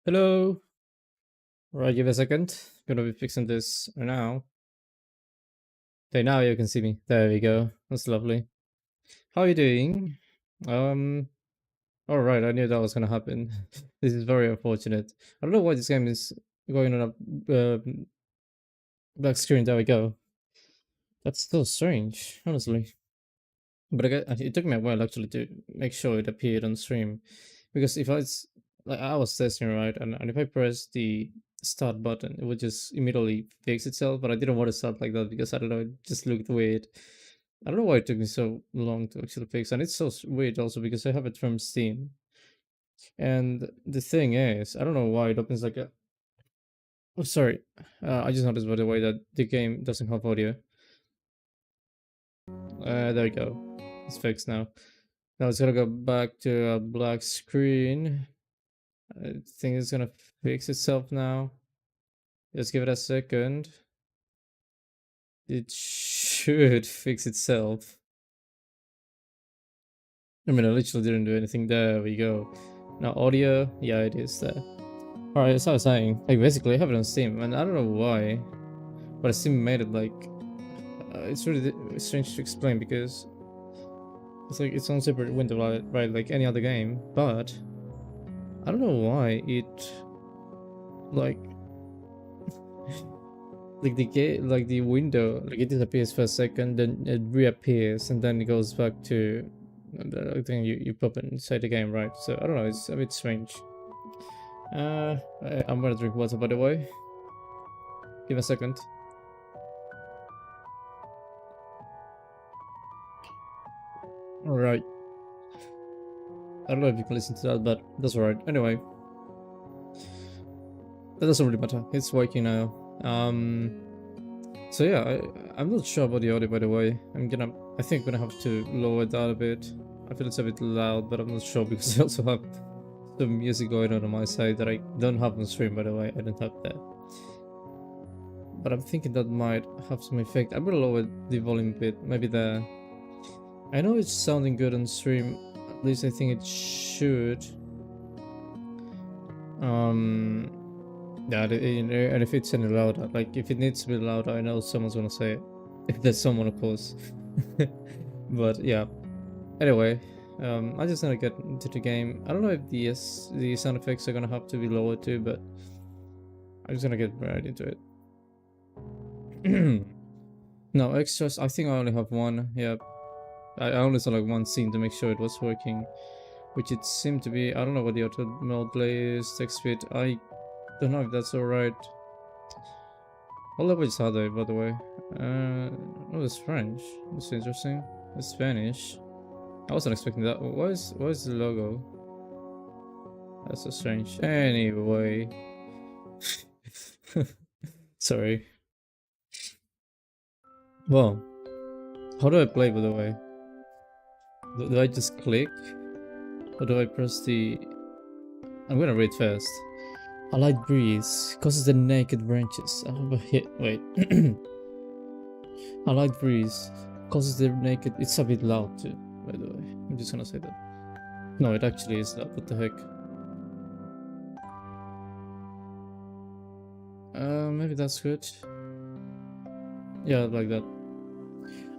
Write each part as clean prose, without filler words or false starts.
Hello. Right, give a second. Gonna be fixing this right now. Okay, now you can see me. There we go. That's lovely. How are you doing? Um. All right. I knew that was gonna happen. This is very unfortunate. I don't know why this game is going on a black screen. There we go. That's still strange, honestly. But it took me a while actually to make sure it appeared on stream, because if I was like I was testing right, and if I press the start button, it would just immediately fix itself. But I didn't want to start like that because I don't know, it just looked weird. I don't know why it took me so long to actually fix, and it's so weird also because I have it from Steam. And the thing is, I don't know why it opens like a. Oh, sorry. I just noticed by the way that the game doesn't have audio. There we go. It's fixed now. Now it's gonna go back to a black screen. I think it's gonna fix itself now. Just give it a second. It should fix itself. I mean, I literally didn't do anything. There we go. Now audio, yeah, it is there. Alright, as I was saying, like basically I have it on Steam, and I don't know why, but Steam made it like it's really strange to explain because it's like its own separate window, right, like any other game. But I don't know why it like like the game, like the window, like it disappears for a second, then it reappears, and then it goes back to the thing you pop it inside the game, right? So I don't know, it's a bit strange. I'm gonna drink water, by the way. Give a second. All right. I don't know if you can listen to that, but that's alright. Anyway, that doesn't really matter. It's working now. So yeah, I'm not sure about the audio, by the way. I think I'm gonna have to lower that a bit. I feel it's a bit loud, but I'm not sure because I also have some music going on my side that I don't have on stream, by the way. I don't have that. But I'm thinking that might have some effect. I'm gonna lower the volume a bit, maybe there. I know it's sounding good on stream. At least I think it should. Um, yeah, and if it's any louder, like if it needs to be louder, I know someone's gonna say it. If there's someone, of course. But yeah. Anyway, I just gonna get into the game. I don't know if the sound effects are gonna have to be lower too, but I'm just gonna get right into it. No extras. I think I only have one. Yeah, I only saw like one scene to make sure it was working, which it seemed to be. I don't know what the auto mode play is. Text speed. I don't know if that's alright. What languages are they, by the way? Oh, it's French. That's interesting. It's Spanish. I wasn't expecting that. Why is the logo? That's so strange. Anyway. Sorry. Well, how do I play, by the way? Do I just click? Or do I press the... I'm gonna read first. A light breeze causes the naked branches. Wait. A light breeze causes the naked... It's a bit loud too, by the way. I'm just gonna say that. No, it actually is loud. What the heck? Maybe that's good. Yeah, like that.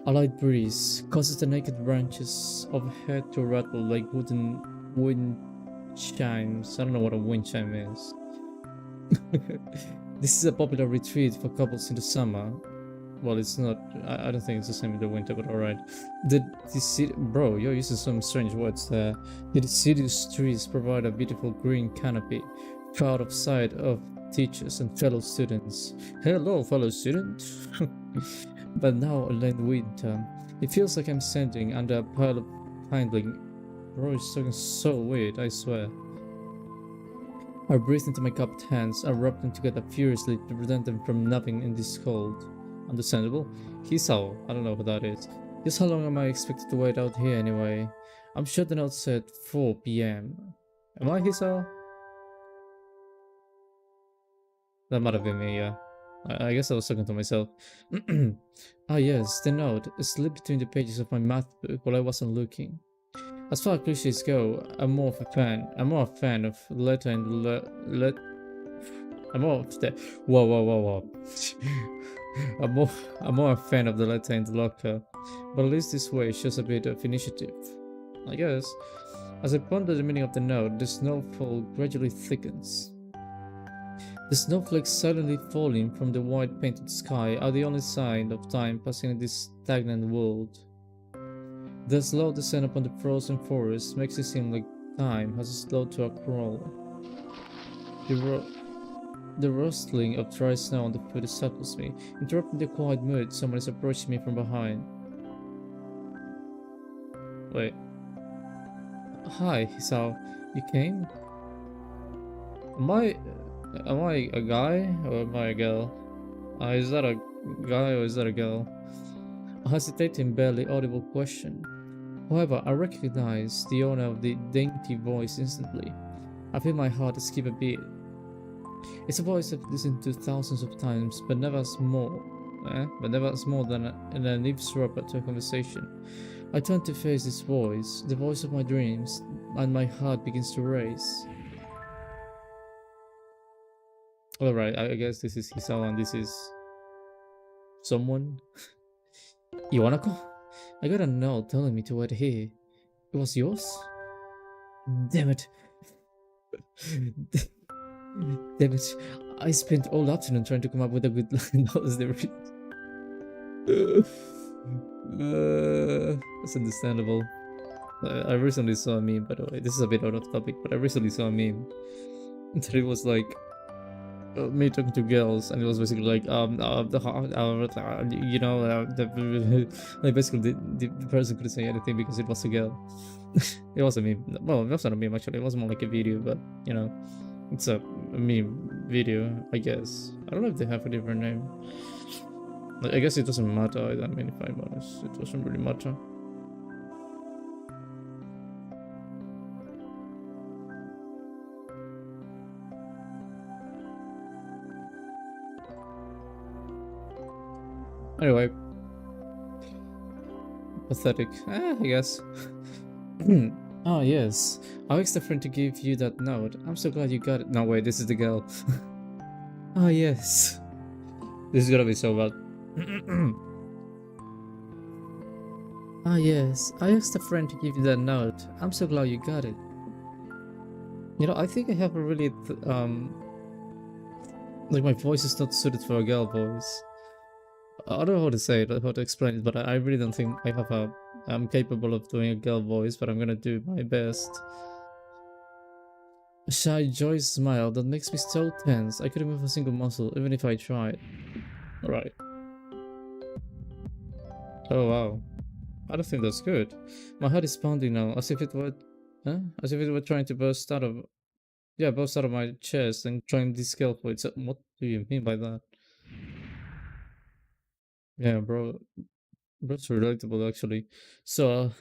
A light breeze causes the naked branches of a head to rattle like wooden wind chimes. I don't know what a wind chime is. This is a popular retreat for couples in the summer. Well, it's not. I don't think it's the same in the winter, but alright. The city, bro, you're using some strange words there. The city's trees provide a beautiful green canopy, proud of sight of teachers and fellow students. Hello, fellow student. But now, in winter, it feels like I'm standing under a pile of pine. Bro, it's talking so weird, I swear. I breathe into my cupped hands, I rub them together furiously to prevent them from napping in this cold. Understandable? Hisao, I don't know what that is. Just how long am I expected to wait out here anyway? I'm sure the note said 4 p.m. Am I Hisao? That might have been me, yeah. I guess I was talking to myself. Ah yes, the note slipped between the pages of my math book while I wasn't looking. As far as cliches go, I'm more of a fan. I'm more a fan of letter and let. I'm more of the. Whoa, whoa, whoa, whoa. I'm more. I'm more a fan of the letter and the locker, but at least this way shows a bit of initiative, I guess. As I ponder the meaning of the note, the snowfall gradually thickens. The snowflakes silently falling from the white painted sky are the only sign of time passing in this stagnant world. The slow descent upon the frozen forest makes it seem like time has slowed to a crawl. The, ru- the rustling of dry snow on the foot startles me, interrupting the quiet mood. Someone is approaching me from behind. Wait. Hi, Hisao. You came? Am I... Am I a guy or am I a girl? Is that a guy or is that a girl? A hesitating, barely audible question. However, I recognize the owner of the dainty voice instantly. I feel my heart skip a beat. It's a voice I've listened to thousands of times, but never as more, but never as more than an eavesdropper to a conversation. I turn to face this voice, the voice of my dreams, and my heart begins to race. Alright, I guess this is Hisawa and this is someone. Iwanako? I got a note telling me to wait here. It was yours? Damn it. Damn it. I spent all afternoon trying to come up with a good line. That was the that's understandable. I recently saw a meme, by the way. This is a bit out of topic, but I recently saw a meme that it was like me talking to girls, and it was basically like like basically the person couldn't say anything because it was a girl. It was a meme. Well, it wasn't a meme actually. It was more like a video, but you know, it's a meme video, I guess. I don't know if they have a different name. Like, I guess it doesn't matter. I mean, if I'm honest, it doesn't really matter. Anyway, pathetic. I guess. Oh yes, I asked a friend to give you that note. I'm so glad you got it. No wait, this is the girl. Oh yes, this is gonna be so bad. Ah yes, I asked a friend to give you that note. I'm so glad you got it. You know, I think I have a really like my voice is not suited for a girl voice. I don't know how to say it, how to explain it, but I really don't think I have a. I'm capable of doing a girl voice, but I'm gonna do my best. A shy, joyous smile that makes me so tense. I couldn't move a single muscle, even if I tried. Alright. Oh wow. I don't think that's good. My heart is pounding now, as if it were, As if it were trying to burst out of, yeah, burst out of my chest and trying to scalpel it. So, what do you mean by that? Yeah, bro, that's relatable actually. So,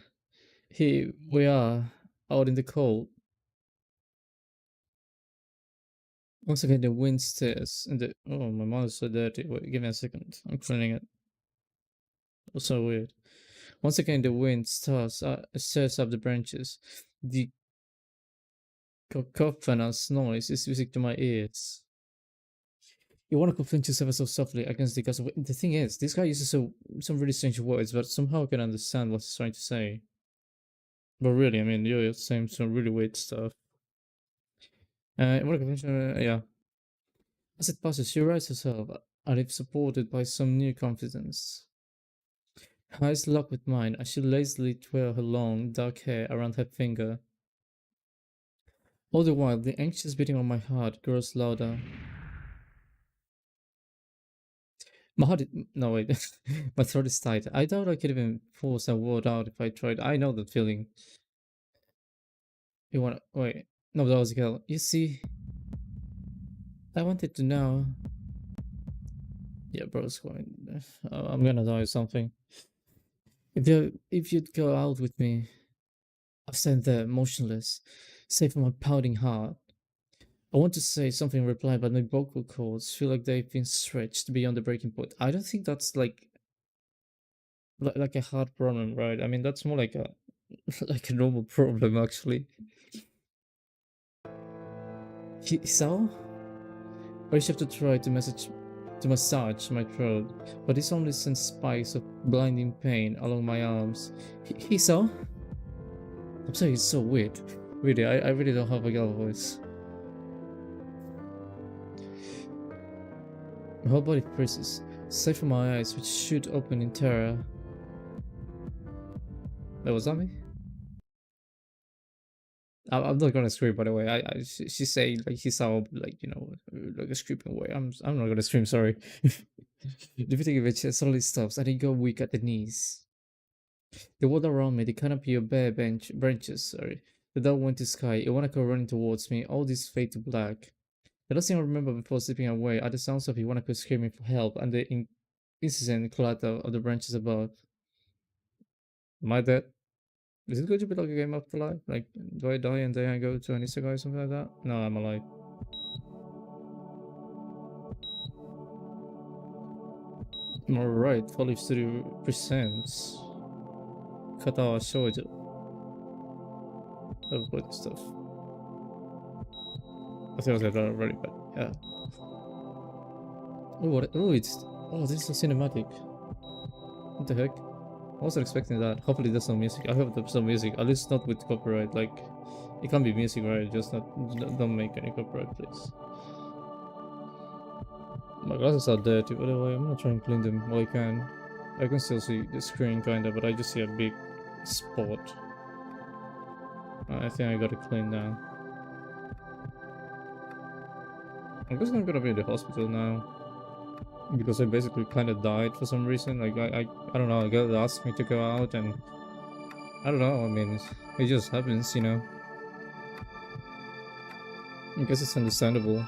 here we are, out in the cold. Once again, the wind stares, and the oh, my mouth is so dirty. Wait, give me a second. I'm cleaning it. It's so weird. Once again, the wind stirs up the branches. The cacophonous noise is music to my ears. You want to flinches ever so softly against the gust of wind. The thing is, this guy uses some really strange words, but somehow I can understand what he's trying to say. But really, I mean, you're saying some really weird stuff. Yeah. As it passes, she rises herself, as if supported by some new confidence. Her eyes lock with mine as she lazily twirls her long, dark hair around her finger. All the while, the anxious beating of my heart grows louder. My heart, no wait, my throat is tight. I doubt I could even force a word out if I tried. I know that feeling. You wanna wait? No, that was a girl. You see, I wanted to know. Yeah, bro's going. I'm gonna die or something. If you'd go out with me, I stand there motionless, safe from my pounding heart. I want to say something in reply, but my vocal cords feel like they've been stretched beyond the breaking point. I don't think that's like a hard problem, right? I mean, that's more like a like a normal problem actually. So, I used to try to massage my throat, but this only sends spikes of blinding pain along my arms. He saw? I'm sorry, it's so weird. Really, I really don't have a girl voice. My whole body freezes, save for my eyes, which shoot open in terror. That was that me? I'm not gonna scream, by the way. She say like she saw like like a screaming way. I'm not gonna scream. Sorry. The video of it suddenly stops, and I go weak at the knees. The world around me, the canopy of bare branches, sorry. The dark winter sky, Iwanako running towards me, all this fade to black. The last thing I remember before slipping away are the sounds of Iwanako screaming for help and the incessant clatter of the branches above. Am I dead? Is it going to be like a game after life? Like, do I die and then I go to an isekai or something like that? No, I'm alive. Alright, Folly Studio presents Katawa Shoujo. I've played this stuff. I think I was gonna done already, but yeah. Oh, what? Oh, it's. Oh, this is a cinematic. What the heck? I wasn't expecting that. Hopefully, there's no music. I hope there's no music. At least not with copyright. Like, it can't be music, right? Just not. Don't make any copyright, please. My glasses are dirty, by the way. I'm gonna try and clean them while I can. I can still see the screen, kinda, but I just see a big spot. I think I gotta clean now. I guess I'm gonna be in the hospital now. Because I basically kind of died for some reason. Like I don't know. A girl asked me to go out, and I don't know. I mean, it just happens, I guess it's understandable.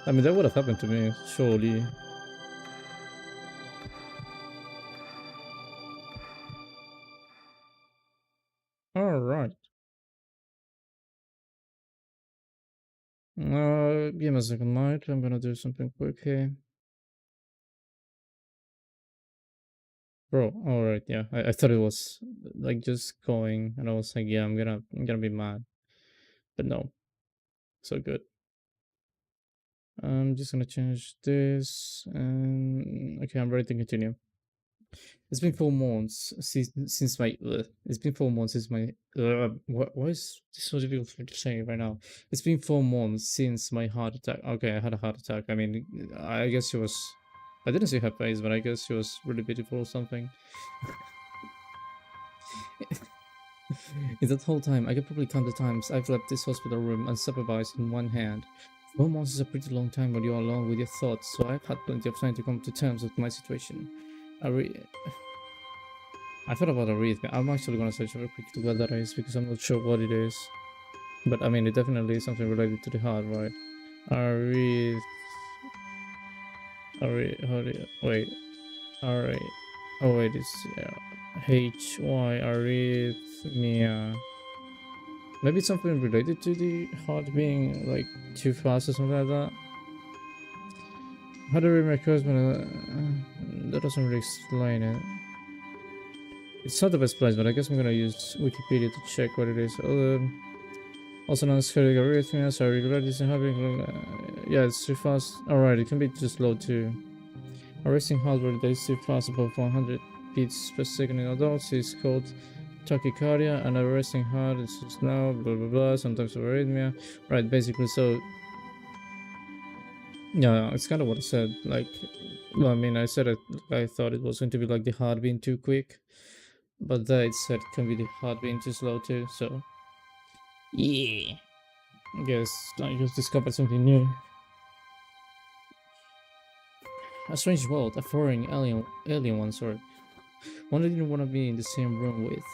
I mean, that would have happened to me, surely. All right. Give me a second, mate. I'm gonna do something quick here, bro. All right, yeah. I thought it was like just going, and I was like, yeah, I'm gonna be mad, but no, so good. I'm just gonna change this, and okay, I'm ready to continue. It's been 4 months since my. It's been 4 months since my. Why is this so difficult for to say right now? It's been 4 months since my heart attack. Okay, I had a heart attack. I mean, I guess she was. I didn't see her face, but I guess she was really beautiful or something. In that whole time, I can probably count the times I've left this hospital room unsupervised in one hand. 4 months is a pretty long time when you're alone with your thoughts, so I've had plenty of time to come to terms with my situation. I thought about arrhythmia. I'm actually gonna search very quickly what that is because I'm not sure what it is. But I mean, it definitely is something related to the heart, right? Arrhyth... Wait. Alright. Oh wait, it's HY arrhythmia. Maybe it's something related to the heart being like too fast or something like that. How do we make that doesn't really explain it. It's not the best place, but I guess I'm gonna use Wikipedia to check what it is. Also known as cardiac arrhythmias are irregularities in having. Yeah, it's too fast. Alright, it can be too slow too. A racing heart rate that is too fast, above 100 beats per second in adults, is called tachycardia, and a resting heart is slow, blah blah blah, sometimes arrhythmia. Right, basically, so. Yeah, it's kind of what I said. Like, well, I mean, I said I thought it was going to be like the heart being too quick. But there it said can be the heart being too slow too, so yeah. I just discovered something new. A strange world, a foreign alien one, sorry. One I didn't want to be in the same room with.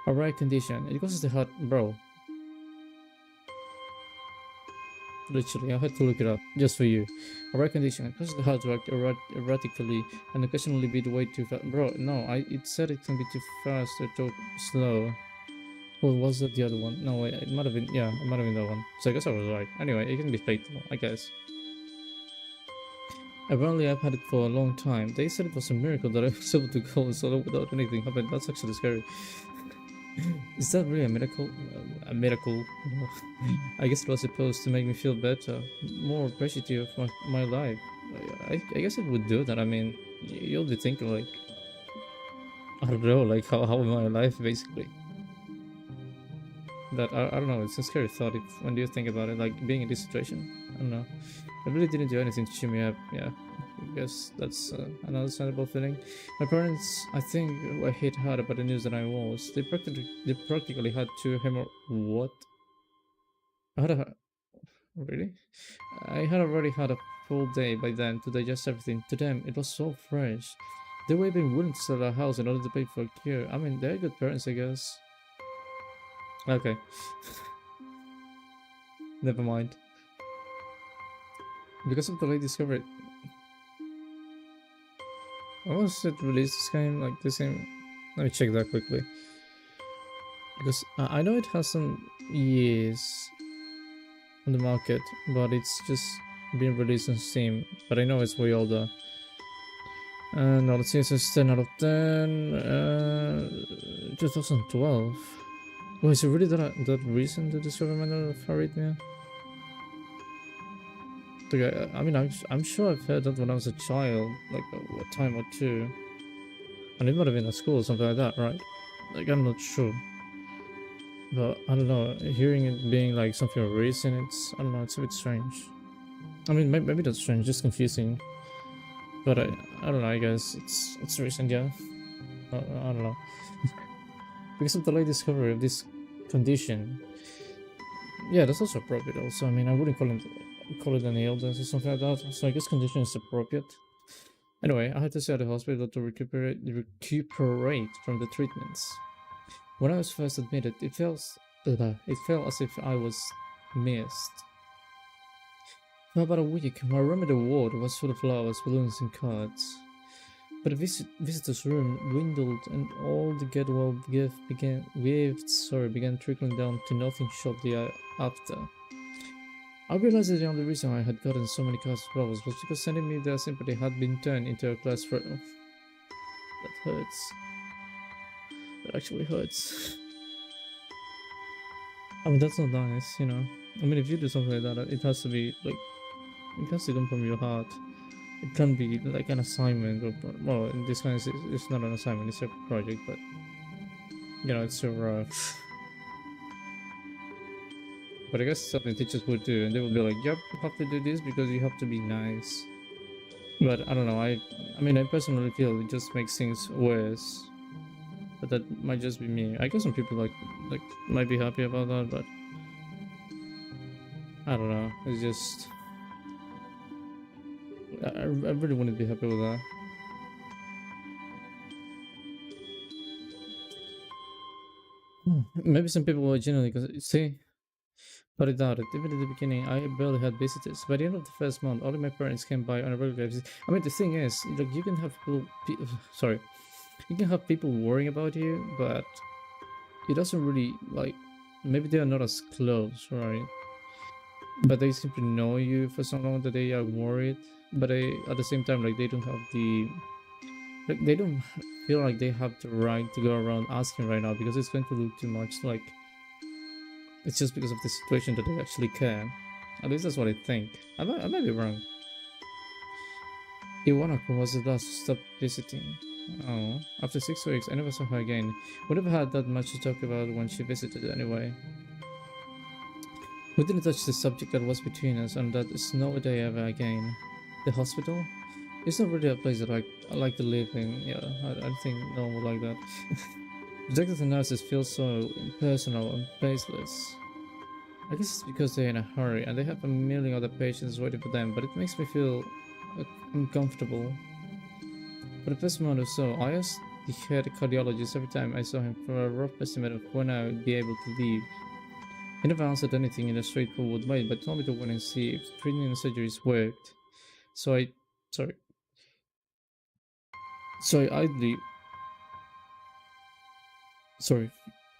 A rare condition. It causes the heart, bro. Literally, I had to look it up just for you. A rare condition. It causes the heart to act erratically and occasionally beat way too fast. Bro, no, it said it can be too fast or too slow. Or was that the other one? No, wait, it might have been, yeah, it might have been that one. So I guess I was right. Anyway, it can be fatal, I guess. Apparently, I've had it for a long time. They said it was a miracle that I was able to go solo without anything happening. That's actually scary. Is that really a miracle? A miracle? I guess it was supposed to make me feel better, more appreciative of my life. I guess it would do that. I mean, you'll be thinking like, I don't know, like how am I alive basically? But I don't know. It's a scary thought when you think about it, like being in this situation. I don't know. I really didn't do anything to cheer me up. Yeah, I guess that's an understandable feeling. My parents, I think, were hit harder by the news than I was. They practically had to hammer. What? I had a really? I had already had a full day by then to digest everything. To them, it was so fresh. They were even willing to sell our house in order to pay for a cure. I mean, they're good parents, I guess. Okay, never mind. Because of the late discovery, when was it released? This game, like the same. Let me check that quickly. Because I know it has some years on the market, but it's just been released on Steam. But I know it's way older. No, let's see, it says 10 out of 10. 2012. Oh, is it really that recent to discover manner of arrhythmia? Okay, I mean, I'm sure I've heard that when I was a child, like a time or two. And it might have been at school or something like that, right? Like, I'm not sure. But I don't know, hearing it being like something recent, I don't know, it's a bit strange. I mean, maybe that's strange, just confusing. But I don't know, I guess it's recent, yeah. I don't know. Because of the late discovery of this condition. Yeah, that's also appropriate also. I mean, I wouldn't call it an illness or something like that. So I guess condition is appropriate. Anyway, I had to stay at the hospital to recuperate from the treatments. When I was first admitted, it felt as if I was missed. For about a week, my room in the ward was full of flowers, balloons, and cards. But the visitor's room dwindled, and all the get-well began trickling down to nothing shortly after. I realized that the only reason I had gotten so many cards and flowers was because sending me their sympathy had been turned into a class for. That hurts. That actually hurts. I mean, that's not nice, you know. I mean, if you do something like that, it has to be like, it has to come from your heart. It can be like an assignment, or well, in this case, it's not an assignment; it's a project. But you know, it's so rough. But I guess something teachers would do, and they would be like, "Yep, you have to do this because you have to be nice." But I don't know. I mean, I personally feel it just makes things worse. But that might just be me. I guess some people like might be happy about that, but I don't know. It's just I really wouldn't be happy with that. Maybe some people were genuinely see, but I doubt it. Even at the beginning, I barely had visitors. By the end of the first month, all of my parents came by on a regular basis. I mean, the thing is, like, you can have sorry, you can have people worrying about you, but it doesn't really like. Maybe they are not as close, right? But they simply know you for so long that they are worried. But at the same time, like they don't have they don't feel like they have the right to go around asking right now because it's going to look too much like it's just because of the situation that they actually care. At least that's what I think. I might be wrong. Iwanako was the last to stop visiting. Oh, after 6 weeks, I never saw her again. We never had that much to talk about when she visited anyway. We didn't touch the subject that was between us on that snowy day ever again. The hospital? It's not really a place that I like to live in. Yeah, I think no one would like that. The doctors and nurses feel so impersonal and faceless. I guess it's because they're in a hurry and they have a million other patients waiting for them, but it makes me feel uncomfortable. For the first month or so, I asked the head cardiologist every time I saw him for a rough estimate of when I would be able to leave. He never answered anything in a straightforward way, but told me to wait and see if treatment and surgeries worked. So I, sorry, so I idly, sorry,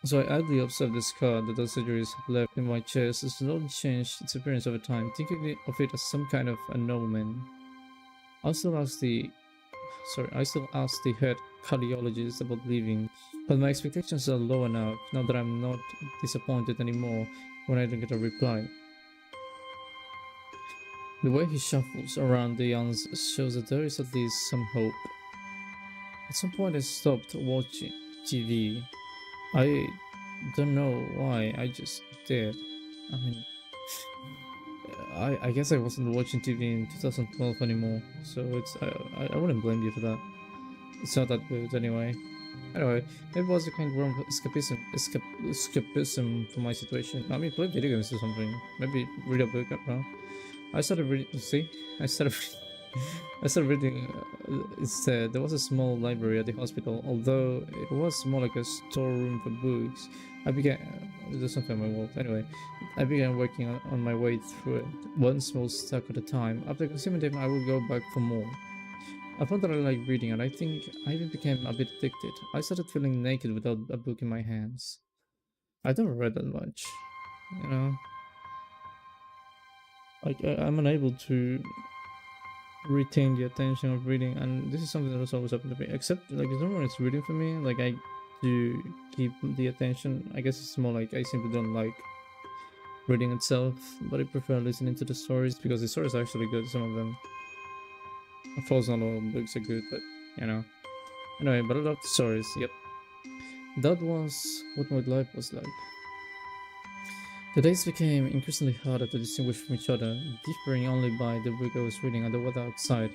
so I idly observed the scar that the surgeries had left in my chest as slowly changed its appearance over time, thinking of it as some kind of annulment. I still ask the I still ask the head cardiologist about leaving, but my expectations are low enough now that I'm not disappointed anymore when I don't get a reply. The way he shuffles around the answers shows that there is at least some hope. At some point I stopped watching TV. I don't know why, I just did. I mean, I guess I wasn't watching TV in 2012 anymore, so I wouldn't blame you for that. It's not that good anyway. Anyway, maybe it was a kind of escapism for my situation. I mean, play video games or something. Maybe read a book. I don't know. I started reading. See, I started. I started reading. Instead, there was a small library at the hospital. Although it was more like a storeroom for books, I began. There's something on my wall. Anyway, I began working on my way through it, one small stack at a time. After consuming them, I would go back for more. I found that I like reading, and I think I even became a bit addicted. I started feeling naked without a book in my hands. I don't read that much, you know. Like I'm unable to retain the attention of reading, and this is something that's always happened to me. Except like if someone is reading for me, like I do keep the attention. I guess it's more like I simply don't like reading itself, but I prefer listening to the stories because the stories are actually good. Some of them. Of course, not all books are good, but you know. Anyway, but I love the stories. Yep, that was what my life was like. The days became increasingly harder to distinguish from each other, differing only by the book I was reading and the weather outside.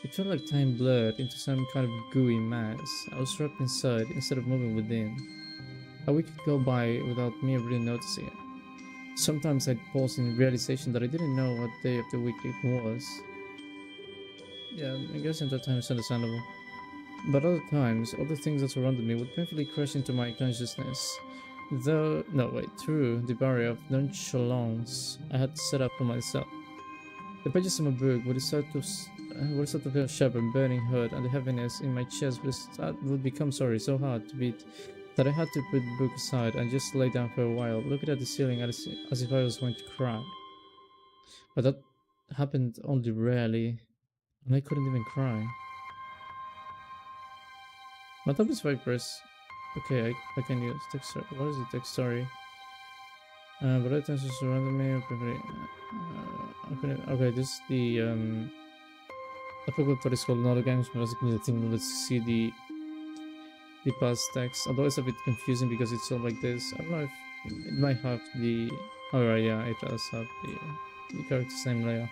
It felt like time blurred into some kind of gooey mass. I was trapped inside instead of moving within. A week could go by without me really noticing it. Sometimes I'd pause in realization that I didn't know what day of the week it was. Yeah, I guess in that time it's understandable. But other times, other things that surrounded me would painfully crash into my consciousness. Through the barrier of nonchalance I had set up for myself. The pages of my book would start to feel sharp and burning hurt, and the heaviness in my chest would become so hard to beat that I had to put the book aside and just lay down for a while, looking at the ceiling as if I was going to cry. But that happened only rarely, and I couldn't even cry. My top is Vipers. Okay, I can use text story. What is the text story? But I tends to surround me. Okay, this is the I forgot what it's called in other games, but basically the thing let's see the past text. Although it's a bit confusing because it's all like this. I don't know if it might have the. Oh right, yeah, it does have the character's name layer.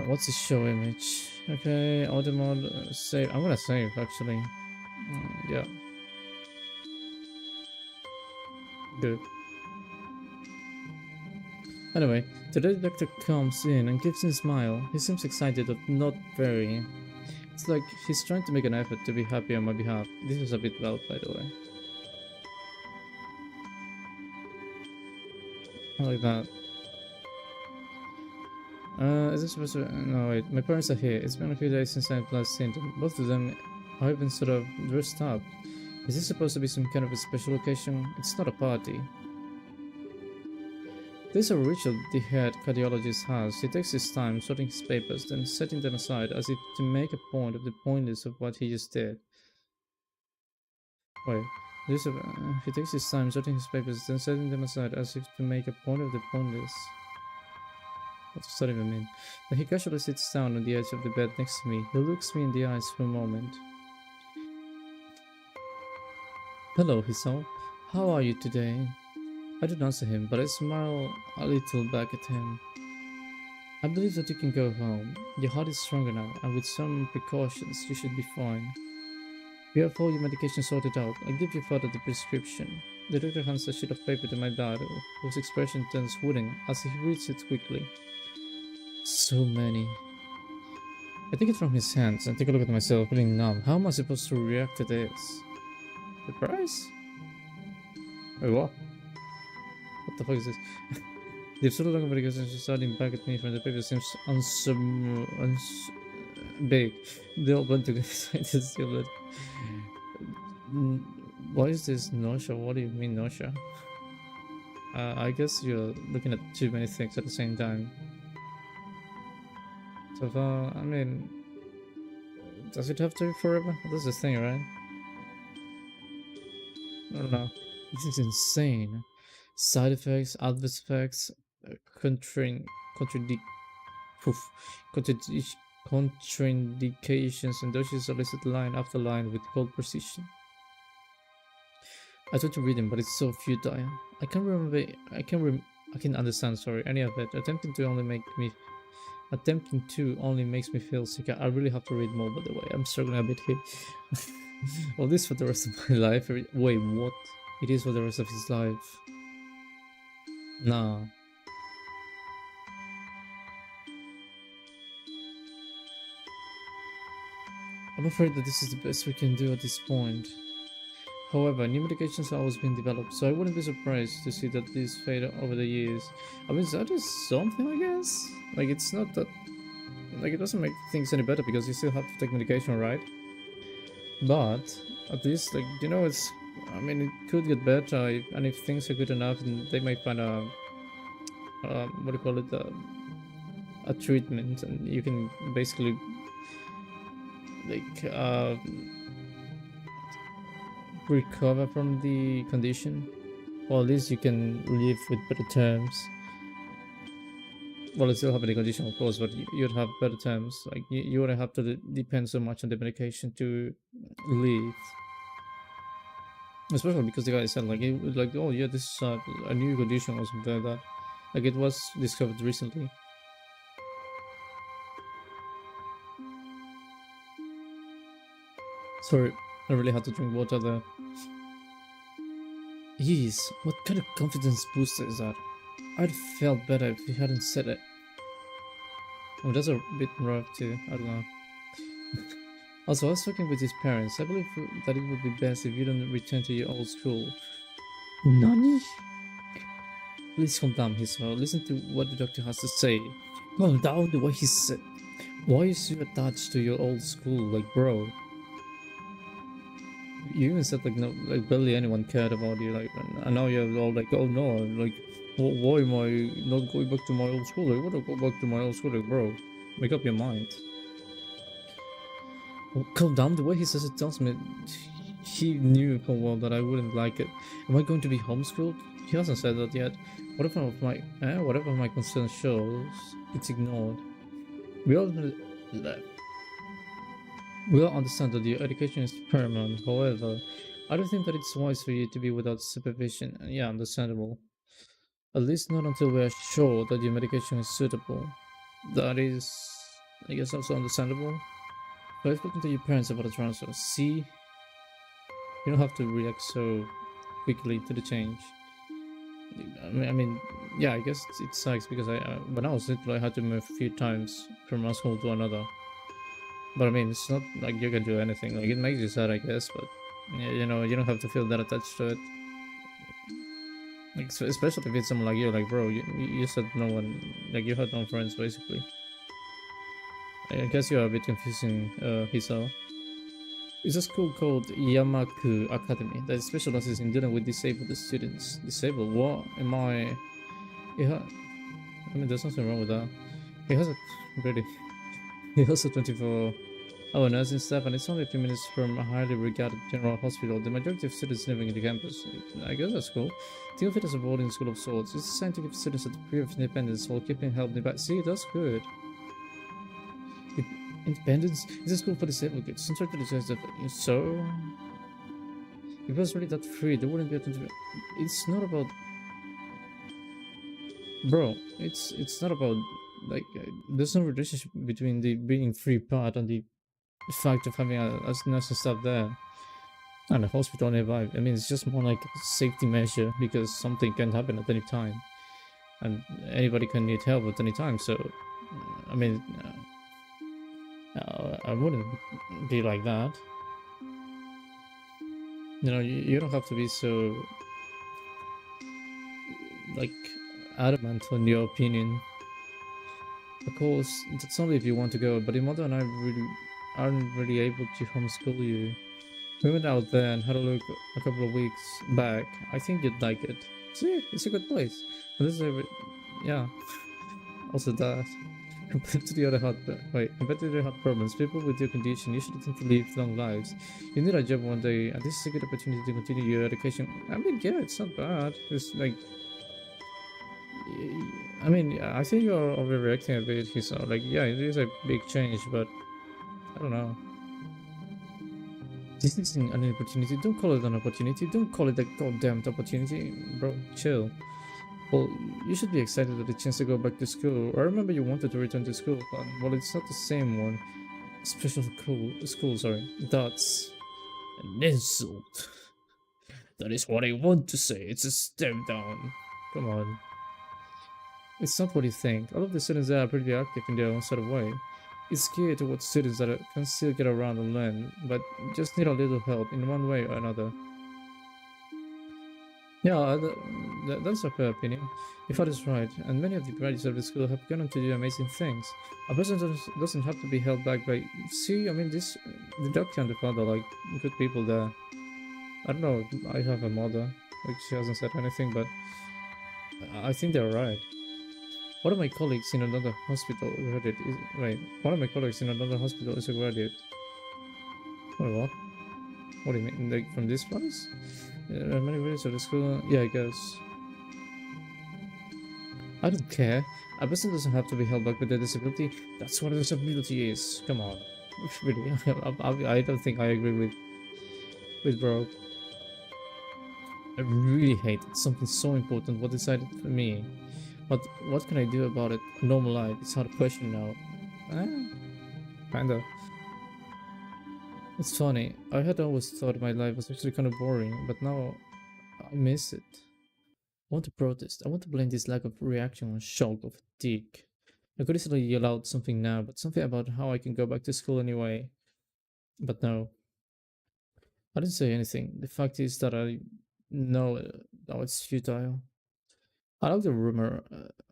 What's the show image? Okay, auto mode, save. I'm gonna save actually. Yeah. Good. Anyway, today the doctor comes in and gives him a smile. He seems excited but not very. It's like he's trying to make an effort to be happy on my behalf. This is a bit loud, by the way. I like that. Is this supposed to... No, wait. My parents are here. It's been a few days since I've last seen them. Both of them are even sort of dressed up. Is this supposed to be some kind of a special occasion? It's not a party. There's a ritual the head cardiologist has. He takes his time sorting his papers, then setting them aside as if to make a point of the pointless of what he just did. Wait, he takes his time sorting his papers, then setting them aside as if to make a point of the pointless. What does that even mean? Then he casually sits down on the edge of the bed next to me. He looks me in the eyes for a moment. Hello, he said. How are you today? I don't answer him, but I smile a little back at him. I believe that you can go home. Your heart is stronger now, and with some precautions, you should be fine. You have all your medication sorted out. I'll give your father the prescription. The doctor hands a sheet of paper to my dad, whose expression turns wooden as he reads it quickly. So many. I take it from his hands and take a look at myself, feeling numb. How am I supposed to react to this? Surprise? Wait, what? What the fuck is this? The absurd long medication starting back at me from the paper seems big. They all went to get excited. Why is this nausea? What do you mean nausea? I guess you're looking at too many things at the same time. So far, I mean, does it have to be forever? That's the thing, right? I don't know. This is insane. Side effects, adverse effects, contrain, contradic, poof, contradic, contraindications, and doses are listed line after line with cold precision. I tried to read them, but it's so futile. I can't remember. I can understand. Sorry, any of it. Attempting to only makes me feel sick. I really have to read more. By the way, I'm struggling a bit here. All this for the rest of my life. Wait, what? It is for the rest of his life. Nah. I'm afraid that this is the best we can do at this point. However, new medications are always being developed, so I wouldn't be surprised to see that these fade over the years. I mean, that is something, I guess? Like, it's not that... Like, it doesn't make things any better because you still have to take medication, right? But, at least, like, you know, it's... I mean, it could get better, and if things are good enough, then they might find a... what do you call it? A treatment, and you can basically... Like, recover from the condition, or at least you can live with better terms. Well, you still have the condition, of course, but you'd have better terms. Like you wouldn't have to depend so much on the medication to live. Especially because the guy said like, it was like, oh yeah, this is a new condition or something like that. Like it was discovered recently. Sorry, I really had to drink water there. Jeez, what kind of confidence booster is that? I'd felt better if he hadn't said it. Oh, that's a bit rough too, I don't know. Also, I was talking with his parents. I believe that it would be best if you don't return to your old school. Nani? Please calm down, Hisao. Listen to what the doctor has to say. Calm down the way he said. Why is you attached to your old school? Like, bro. You even said like no, like barely anyone cared about you. Like, and now you're all like, oh no, like, why am I not going back to my old school? Like, I want to go back to my old school. Like, bro, make up your mind. Well, calm down. The way he says it tells me he knew full well that I wouldn't like it. Am I going to be homeschooled? He hasn't said that yet. Whatever my concern shows, it's ignored. We all We all understand that your education is paramount. However, I don't think that it's wise for you to be without supervision. Yeah, understandable. At least not until we are sure that your medication is suitable. That is, I guess, also understandable. But I've spoken to your parents about the transfer. See, you don't have to react so quickly to the change. I mean, yeah, I guess it sucks because when I was little, I had to move a few times from one school to another. But I mean, it's not like you can do anything. Like, it makes you sad, I guess, but you know, you don't have to feel that attached to it. Like, especially if it's someone like you, like, bro, you said no one, like, you had no friends, basically. I guess you're a bit confusing, Hisao. It's a school called Yamaku Academy that specializes in dealing with disabled students. Disabled? What? Am I... Yeah, I mean, there's nothing wrong with that. He has a... Really... He has a 24-hour nursing staff, and it's only a few minutes from a highly regarded general hospital. The majority of students living in the campus. I guess that's cool. Think of it as a boarding school of sorts. It's designed to give students a degree of independence while keeping help nearby. See, that's good. Independence? It's a school for disabled kids. It's to the so... If it was really that free, there wouldn't be a... It's not about... Bro, it's not about... Like, there's no relationship between the being free part and the fact of having a nursing staff there and a hospital nearby. I mean, it's just more like a safety measure because something can happen at any time, and anybody can need help at any time. So, I mean, I wouldn't be like that. You know, you don't have to be so like adamant on your opinion. Of course, that's only if you want to go, but your mother and I aren't really able to homeschool you. We went out there and had a look a couple of weeks back. I think you'd like it. See, it's a good place. And this is yeah. Also that. Compared to the other compared to the hot problems, people with your condition usually tend to live long lives. You need a job one day, and this is a good opportunity to continue your education. I mean, yeah, it's not bad. It's like, I mean, I think you're overreacting a bit. He's like, yeah, it is a big change, but I don't know. This isn't an opportunity. Don't call it an opportunity. Don't call it a goddamn opportunity, bro. Chill. Well, you should be excited at the chance to go back to school. I remember you wanted to return to school, but well, it's not the same one. Special school, sorry. That's an insult. That is what I want to say. It's a step down. Come on. It's not what you think. All of the students there are pretty active in their own sort of way. It's geared towards students that can still get around and learn, but just need a little help in one way or another. Yeah, that's a fair opinion. Your father's right, and many of the graduates of the school have gone on to do amazing things. A person doesn't have to be held back by. See, I mean, the doctor and the father, like, good people there. I don't know, I have a mother, like, she hasn't said anything, but I think they're right. One of my colleagues in another hospital graduate is. Wait, one of my colleagues in another hospital is a graduate. Wait, what? What do you mean? Like, from this place? Many graduates of the school? Yeah, I guess. I don't care. A person doesn't have to be held back with a disability. That's what a disability is. Come on. Really, I don't think I agree with bro. I really hate that something so important was decided for me. But what can I do about it? Normal life. It's not a question now. Kinda. It's funny. I had always thought my life was actually kind of boring, but now I miss it. I want to protest. I want to blame this lack of reaction on shock or fatigue. I could easily yell out something now, but something about how I can go back to school anyway. But no, I didn't say anything. The fact is that I know now it's futile. I look the rumor.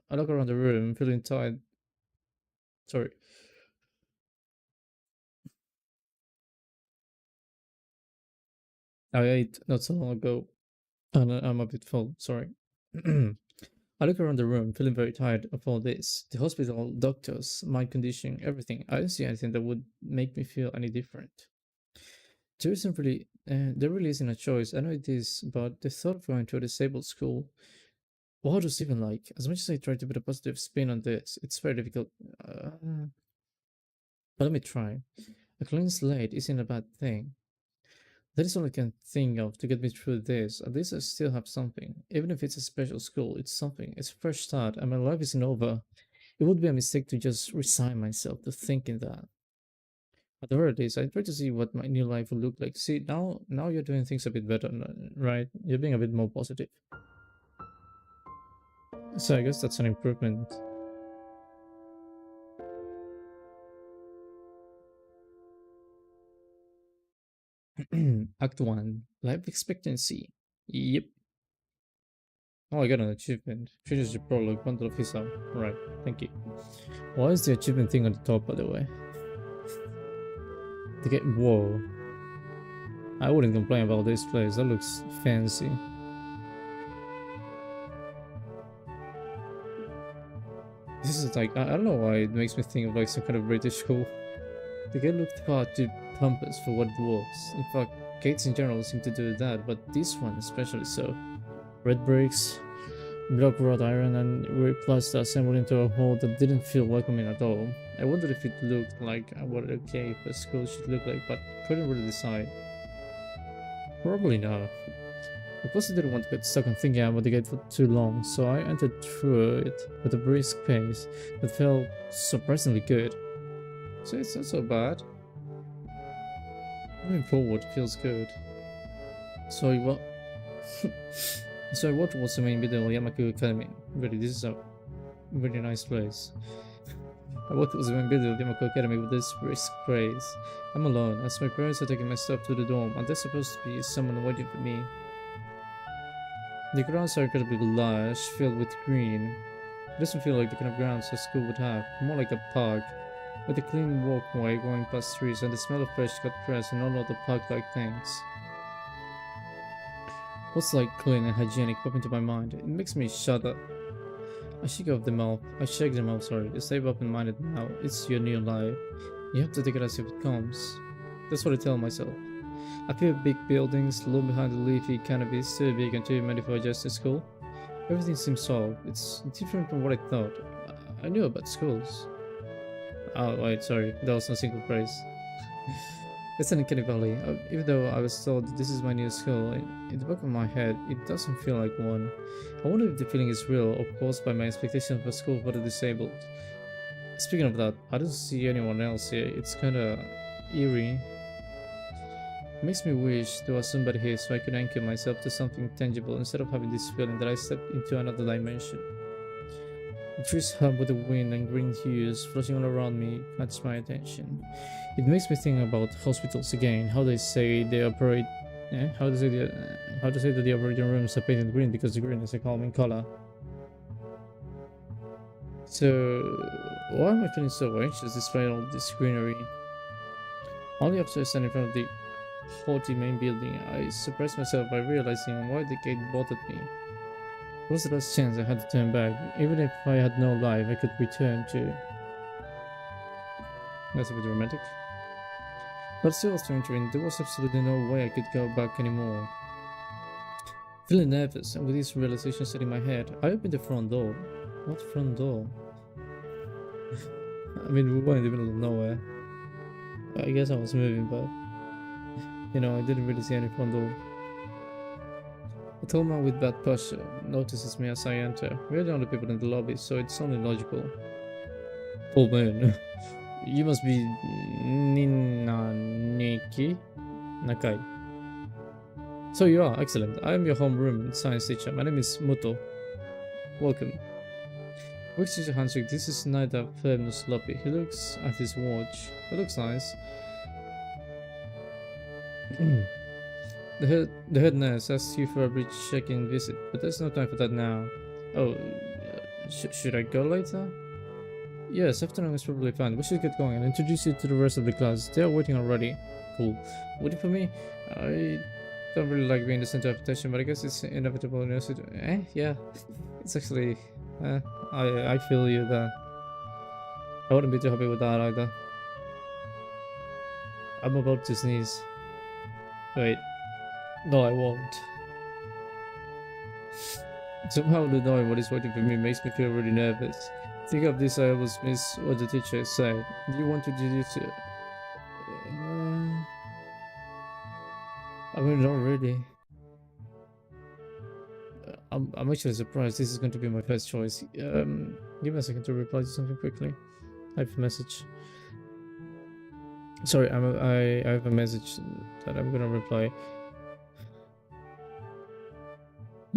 I look around the room, feeling tired. Sorry. I ate not so long ago, and I'm a bit full. Sorry. I look around the room, feeling very tired of all this. The hospital, doctors, my condition, everything. I don't see anything that would make me feel any different. There really isn't a choice. I know it is, but the thought of going to a disabled school, what is even like? As much as I try to put a positive spin on this, it's very difficult. But let me try. A clean slate isn't a bad thing. That is all I can think of to get me through this. At least I still have something. Even if it's a special school, it's something. It's a fresh start, and my life isn't over. It would be a mistake to just resign myself to thinking that. Whatever it is, I try to see what my new life will look like. See, now you're doing things a bit better, right? You're being a bit more positive. So I guess that's an improvement. Act 1. Life expectancy. Yep. Oh, I got an achievement. Finishes the prologue, bundle of his out. Right, thank you. Why is the achievement thing on the top, by the way? To get. Whoa. I wouldn't complain about this place, that looks fancy. This is like, I don't know why it makes me think of like some kind of British school. The gate looked far too pompous for what it was. In fact, gates in general seem to do that, but this one especially so. Red bricks, block wrought iron, and weird plaster assembled into a whole that didn't feel welcoming at all. I wondered if it looked like what a cave a school should look like, but couldn't really decide. Probably not. I also didn't want to get stuck on thinking about the gate for too long, so I entered through it with a brisk pace that felt surprisingly good. So it's not so bad. Moving forward feels good. So what? So I walked towards the main building of Yamaku Academy. Really, this is a really nice place. I walked towards the main building of Yamaku Academy with this brisk praise. I'm alone, as my parents are taking my stuff to the dorm, and there's supposed to be someone waiting for me. The grounds are incredibly lush, filled with green. It doesn't feel like the kind of grounds a school would have, more like a park, with a clean walkway going past trees and the smell of fresh cut grass and all of the park-like things. What's like clean and hygienic pop into my mind? It makes me shudder. I shake off them off. I shake them off, sorry. Stay open-minded now. It's your new life. You have to take it as if it comes. That's what I tell myself. I feel big buildings, low behind the leafy canopies, too big and too many for just a school. Everything seems solved. It's different from what I thought. I knew about schools. Oh, wait, sorry. That was no single phrase. It's an uncanny valley. Even though I was told that this is my new school, in the back of my head, it doesn't feel like one. I wonder if the feeling is real or caused by my expectation of a school for the disabled. Speaking of that, I don't see anyone else here. It's kinda eerie. It makes me wish there was somebody here so I could anchor myself to something tangible instead of having this feeling that I stepped into another dimension. The trees hum with the wind and green hues floating all around me catch my attention. It makes me think about hospitals again, how they say they operate, how they say that the operating rooms are painted green because the green is a calming color. So, why am I feeling so anxious despite all this greenery? Only after I stand in front of the haughty main building, I surprised myself by realizing why the gate bothered me. It was the last chance I had to turn back. Even if I had no life I could return to. That's a bit dramatic. But still, after entering, there was absolutely no way I could go back anymore. Feeling nervous, and with this realization set in my head, I opened the front door. What front door? I mean, we were in the middle of nowhere. I guess I was moving, but you know, I didn't really see any front door. A tall man with bad posture notices me as I enter. We're the only people in the lobby, so it's only logical. Oh man, you must be Ninaniki Nakai. So you are, excellent. I am your homeroom science teacher. My name is Muto. Welcome. We exchange a handshake. This is neither firm nor sloppy. He looks at his watch. It looks nice. The head nurse asks you for a brief check-in visit, but there's no time for that now. Oh, should I go later? Yes, afternoon is probably fine. We should get going and introduce you to the rest of the class. They are waiting already. Cool. Waiting for me? I don't really like being the center of attention, but I guess it's inevitable in a yeah. It's actually, I feel you there. I wouldn't be too happy with that either. I'm about to sneeze. Wait. No, I won't. Somehow the knowing what is waiting for me makes me feel really nervous. Think of this, I almost miss what the teacher said. Do you want to do this? I mean, not really. I'm actually surprised. This is going to be my first choice. Give me a second to reply to something quickly. I have a message. Sorry, I have a message that I'm gonna reply.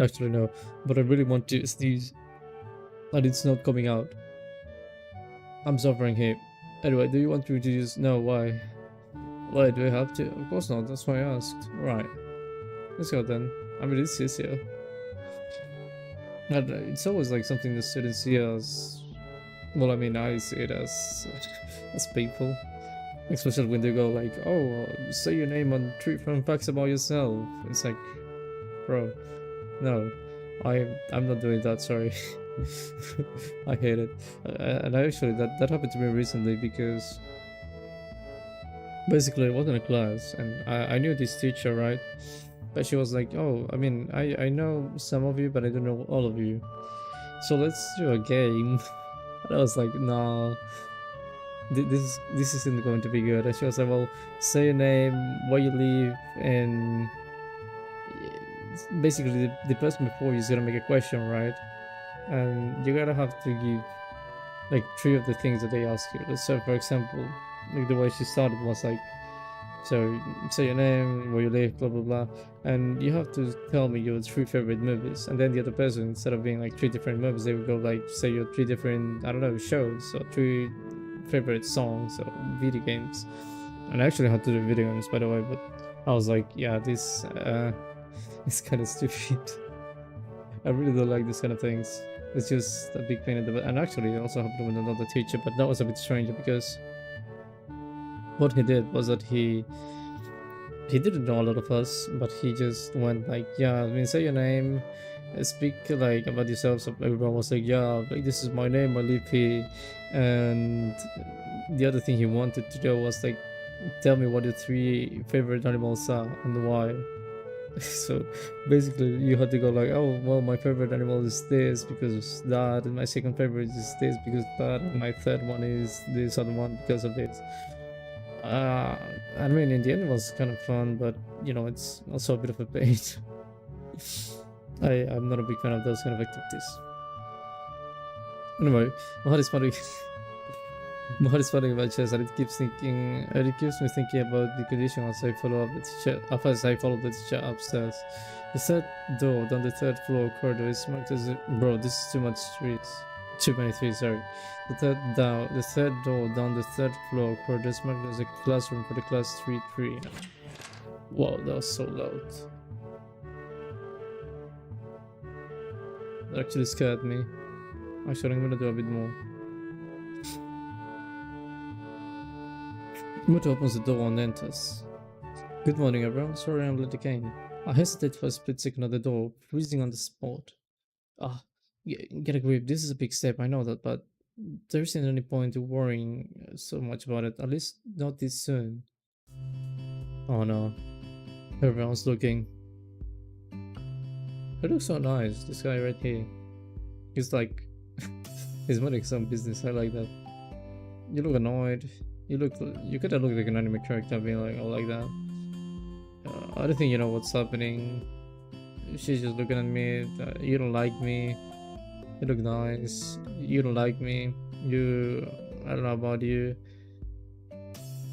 Actually, no, but I really want to sneeze, and it's not coming out. I'm suffering here. Anyway, do you want to introduce? No, why? Why do I have to? Of course not. That's why I asked. Right, let's go then. I mean, it's easier. And it's always like something the students see as. Well, I mean, I see it as people. Especially when they go like, oh, say your name on 3 fun facts about yourself. It's like, bro, no, I'm not doing that, sorry. I hate it. And actually, that happened to me recently because basically I was in a class and I knew this teacher, right? But she was like, oh, I mean, I know some of you, but I don't know all of you. So let's do a game. And I was like, no. This isn't going to be good. And she was like, well, say your name, where you live, and basically the person before you is gonna make a question, right? And you gotta have to give like 3 of the things that they ask you. So for example, like the way she started was like, so say your name, where you live, blah blah blah, and you have to tell me your 3 favorite movies. And then the other person, instead of being like 3 different movies, they would go like, say your 3 different, I don't know, shows, or 3 favorite songs or video games. And I actually had to do video games, by the way, but I was like, yeah, this is kind of stupid. I really don't like this kind of things. It's just a big pain in the butt. And actually it also happened with another teacher, but that was a bit strange because what he did was that he he didn't know a lot of us, but he just went like, yeah, I mean, say your name, speak like about yourself. So everyone was like, yeah, like this is my name, I live here. And the other thing he wanted to do was like, tell me what your 3 favorite animals are and why. So basically you had to go like, oh well, my favorite animal is this because that, and my second favorite is this because that, and my third one is this other one because of this. I mean, in the end it was kind of fun, but you know, it's also a bit of a pain. I'm not a big fan of those kind of activities. Anyway, my heart is funny. My heart is funny about chess, and it keeps me thinking about the condition as I follow up the teacher. As I follow the teacher upstairs, the third door down the third floor corridor is marked as bro. This is too much trees. Too many trees. Sorry. The third door down the third floor corridor is marked as a classroom for the class 3-3. Wow, that was so loud. That actually scared me. Actually, I'm gonna do a bit more. Muto opens the door and enters. Good morning, everyone. Sorry I'm late again. I hesitate for a split second at the door, freezing on the spot. Get a grip. This is a big step, I know that, but there isn't any point to worrying so much about it, at least not this soon. Oh no. Everyone's looking. He looks so nice, this guy right here. He's like... he's running some business, I like that. You look annoyed. You gotta look like an anime character being like, oh, like that. I don't think you know what's happening. She's just looking at me. You don't like me. You look nice. You don't like me. I don't know about you.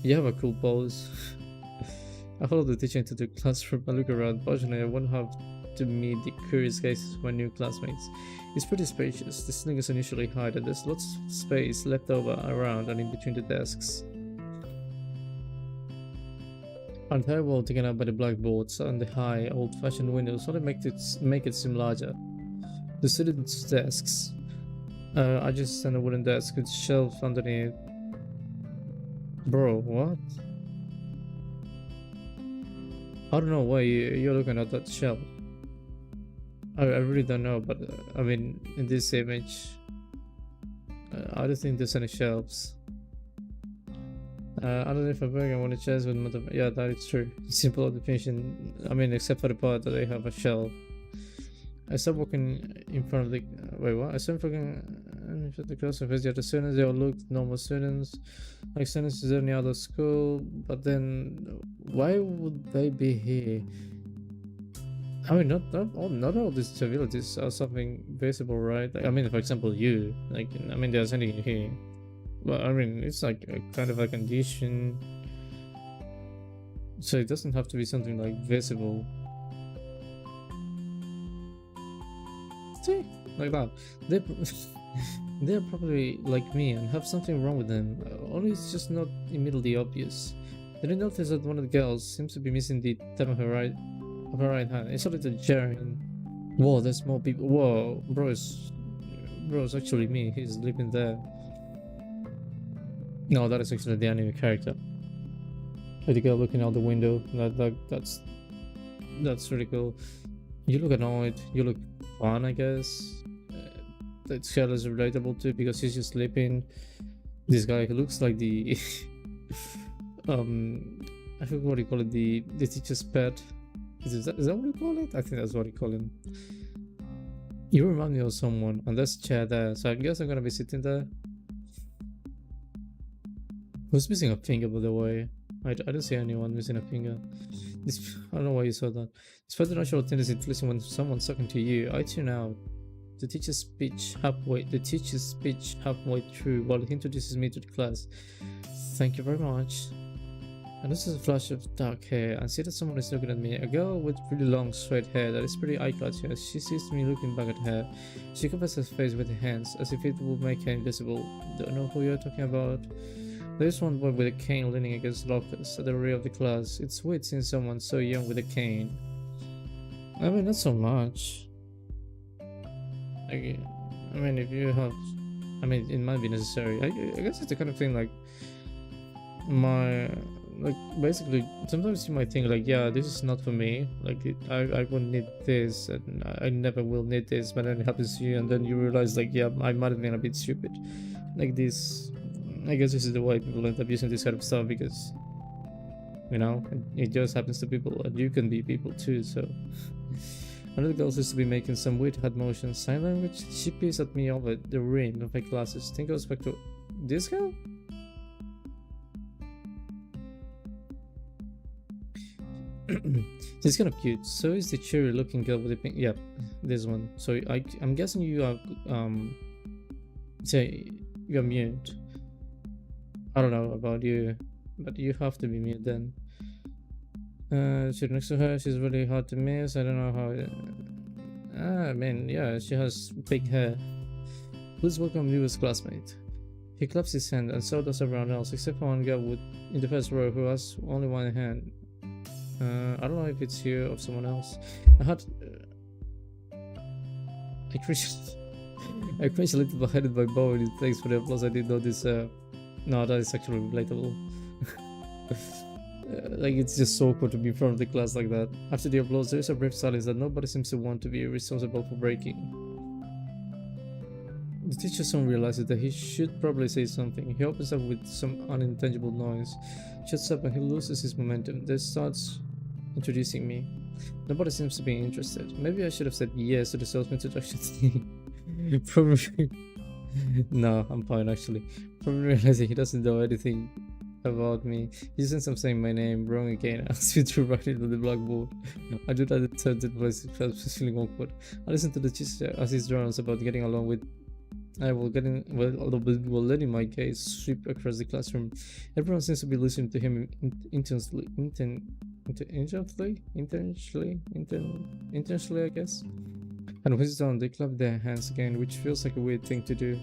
You have a cool pose. I follow the teacher into the classroom. I look around. Fortunately, I won't have to meet the curious gazes of my new classmates. It's pretty spacious. The ceiling is unusually high, and there's lots of space left over around and in between the desks. Our entire wall taken up by the blackboards and the high, old-fashioned windows only make it seem larger. The students' desks are just on a wooden desk with shelves underneath. Bro, what? I don't know why you're looking at that shelf. I really don't know, but I mean, in this image, I don't think there's any shelves. I don't know if I want to chess with yeah, that is true. Simple definition. I mean, except for the part that they have a shelf. I stopped walking in front of the... wait, what? I stopped walking in front of the class of the other students. They all looked normal students, like students in any other school. But then, why would they be here? I mean, not all disabilities are something visible, right? Like, I mean, for example, you. Like, I mean, there's anything here. Well, I mean, it's like a kind of a condition. So it doesn't have to be something like visible. See? Like that. They're probably like me and have something wrong with them. Only it's just not immediately obvious. Did you notice that one of the girls seems to be missing the tip of her right hand? It's a little jarring. Whoa, there's more people. Whoa, bro's actually me. He's living there. No, that is actually the anime character. The girl looking out the window. That's really cool. You look annoyed. You look fun, I guess. That girl is relatable too because she's just sleeping. This guy who looks like the I forgot what you call it. The teacher's pet. Is that what you call it? I think that's what you call him. You remind me of someone, and there's a chair there, so I guess I'm gonna be sitting there. Who's missing a finger, by the way? I don't see anyone missing a finger. I don't know why you saw that. Despite the natural tendency to listen when someone's talking to you, I tune out. The teacher's speech halfway through while he introduces me to the class. Thank you very much. And this is a flash of dark hair. I see that someone is looking at me. A girl with really long straight hair that is pretty eye-catching. As she sees me looking back at her, she covers her face with her hands as if it would make her invisible. Don't know who you're talking about. There's one boy with a cane leaning against lockers at the rear of the class. It's weird seeing someone so young with a cane. I mean, not so much. I mean, if you have... I mean, it might be necessary. I guess it's the kind of thing like... like basically sometimes you might think like, yeah, this is not for me, like I won't need this, and I never will need this, but then it happens to you, and then you realize like, yeah, I might have been a bit stupid. Like this, I guess this is the way people end up using this kind of stuff, because it just happens to people, and you can be people too. So another girl seems to be making some weird head motions, sign language. She peers at me over the rim of my glasses. Think goes back to this girl. She's kind of cute. So is the cherry looking girl with the pink. Yeah, this one. So I'm guessing you are say you're mute. I don't know about you, but you have to be mute then. She's next to her. She's really hard to miss. I don't know how. I mean, yeah, she has pink hair. Please welcome newest classmate. He claps his hand, and so does everyone else, except for one girl in the first row who has only one hand. I don't know if it's you or someone else. I cringed a little behind by Bowie. Thanks for the applause. I didn't know this. No, that is actually relatable. Like, it's just so cool to be in front of the class like that. After the applause, there is a brief silence that nobody seems to want to be responsible for breaking. The teacher soon realizes that he should probably say something. He opens up with some unintelligible noise, shuts up, and he loses his momentum. Then starts introducing me. Nobody seems to be interested. Maybe I should have said yes to the salesman introduction thing. Probably. No, I'm fine actually. Probably realizing he doesn't know anything about me. He since I'm saying my name wrong again, asks me to write it on the blackboard. I do that attentive voice because I was feeling awkward. I listen to the teacher as he drones about getting along with. I will letting my gaze sweep across the classroom. Everyone seems to be listening to him intensely, I guess. And when he's done, they clap their hands again, which feels like a weird thing to do.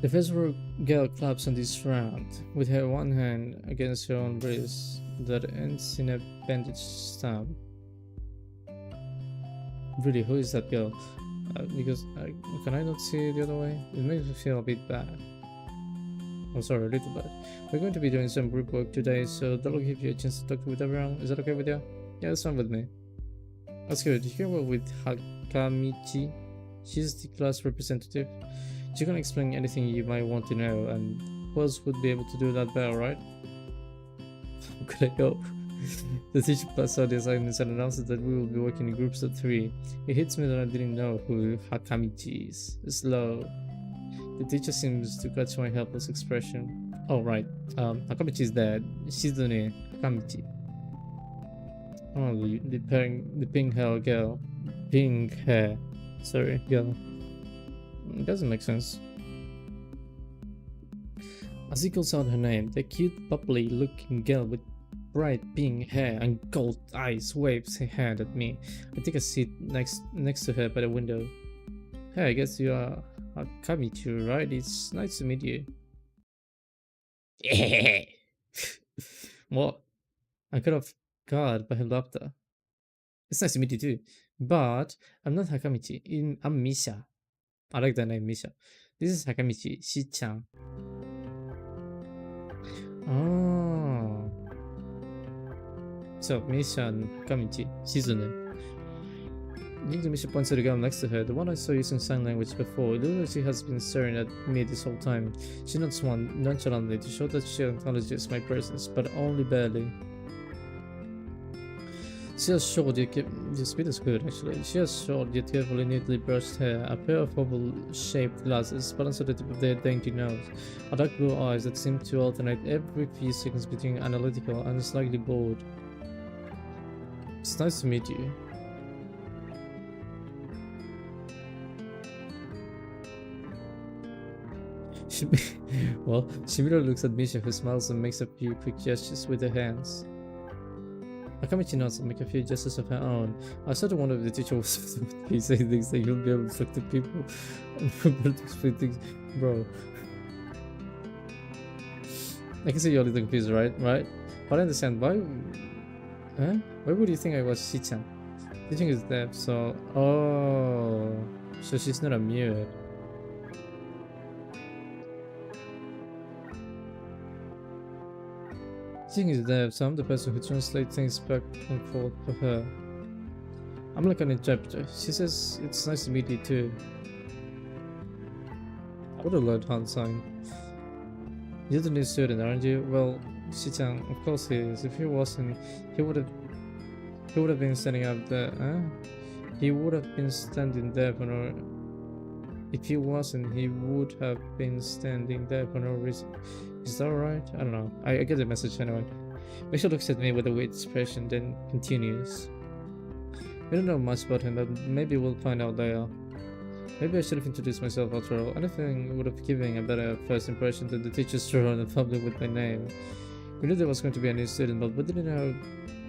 The first row girl claps on this round, with her one hand against her own wrist that ends in a bandage stab. Really, who is that girl? Because can I not see the other way? It makes me feel a bit bad. I'm sorry, a little bad. We're going to be doing some group work today, so that'll give you a chance to talk with everyone. Is that okay with you? Yeah, that's fine with me. That's good. You can work with Hakamichi. She's the class representative. She can explain anything you might want to know, and who else would be able to do that better, right? How could I go? The teacher passed out the assignments and announces that we will be working in groups of 3. It hits me that I didn't know who Hakamichi is. Slow. The teacher seems to catch my helpless expression. Oh right, Hakamichi is dead. Shizune Hakamichi. Oh, the pink hair girl. Pink hair. Sorry, girl. It doesn't make sense. As he calls out her name, the cute, bubbly looking girl with bright pink hair and gold eyes waves her hand at me. I take a seat next to her by the window. Hey, I guess you are Hakamichi, right? It's nice to meet you. What? I cut off guard by her laughter. It's nice to meet you too. But I'm not Hakamichi. I'm Misha. I like that name, Misha. This is Hakamichi, Shi-chan. Oh. So, Misha and Hakamichi, Shizune. Misha points to the girl next to her, the one I saw using sign language before. It looks like she has been staring at me this whole time. She nods one nonchalantly to show that she acknowledges my presence, but only barely. She has short yet the speed is good actually. She has short yet carefully neatly brushed hair, a pair of oval-shaped glasses balanced on the tip of their dainty nose, a dark blue eyes that seem to alternate every few seconds between analytical and slightly bored. It's nice to meet you. Shimiro looks at Misha, who smiles and makes a few quick gestures with her hands. Akamichi nods and makes a few gestures of her own. I started wondering if the teacher was supposed to be saying things that you'll be able to talk to people and remember to explain things. Bro. I can see you're a little confused, right? But I understand why. Huh? Why would you think I was Shi-chan? Teaching is deaf, so. Oh. So she's not a mute. thing is that so I'm the person who translates things back and forth for her. I'm like an interpreter. She says it's nice to meet you too. I would have learned hand sign. You're the new student, aren't you? Well, Shi-chan, of course he is. If he wasn't, he would have been standing up there. Huh? He would have been standing there for no. If he wasn't, he would have been standing there for no reason. Is that right? I don't know. I get the message anyway. Misha looks at me with a weird expression, then continues. We don't know much about him, but maybe we'll find out later. Maybe I should have introduced myself after all. Anything would have given a better first impression than the teachers threw on the public with my name. We knew there was going to be a new student, but we didn't know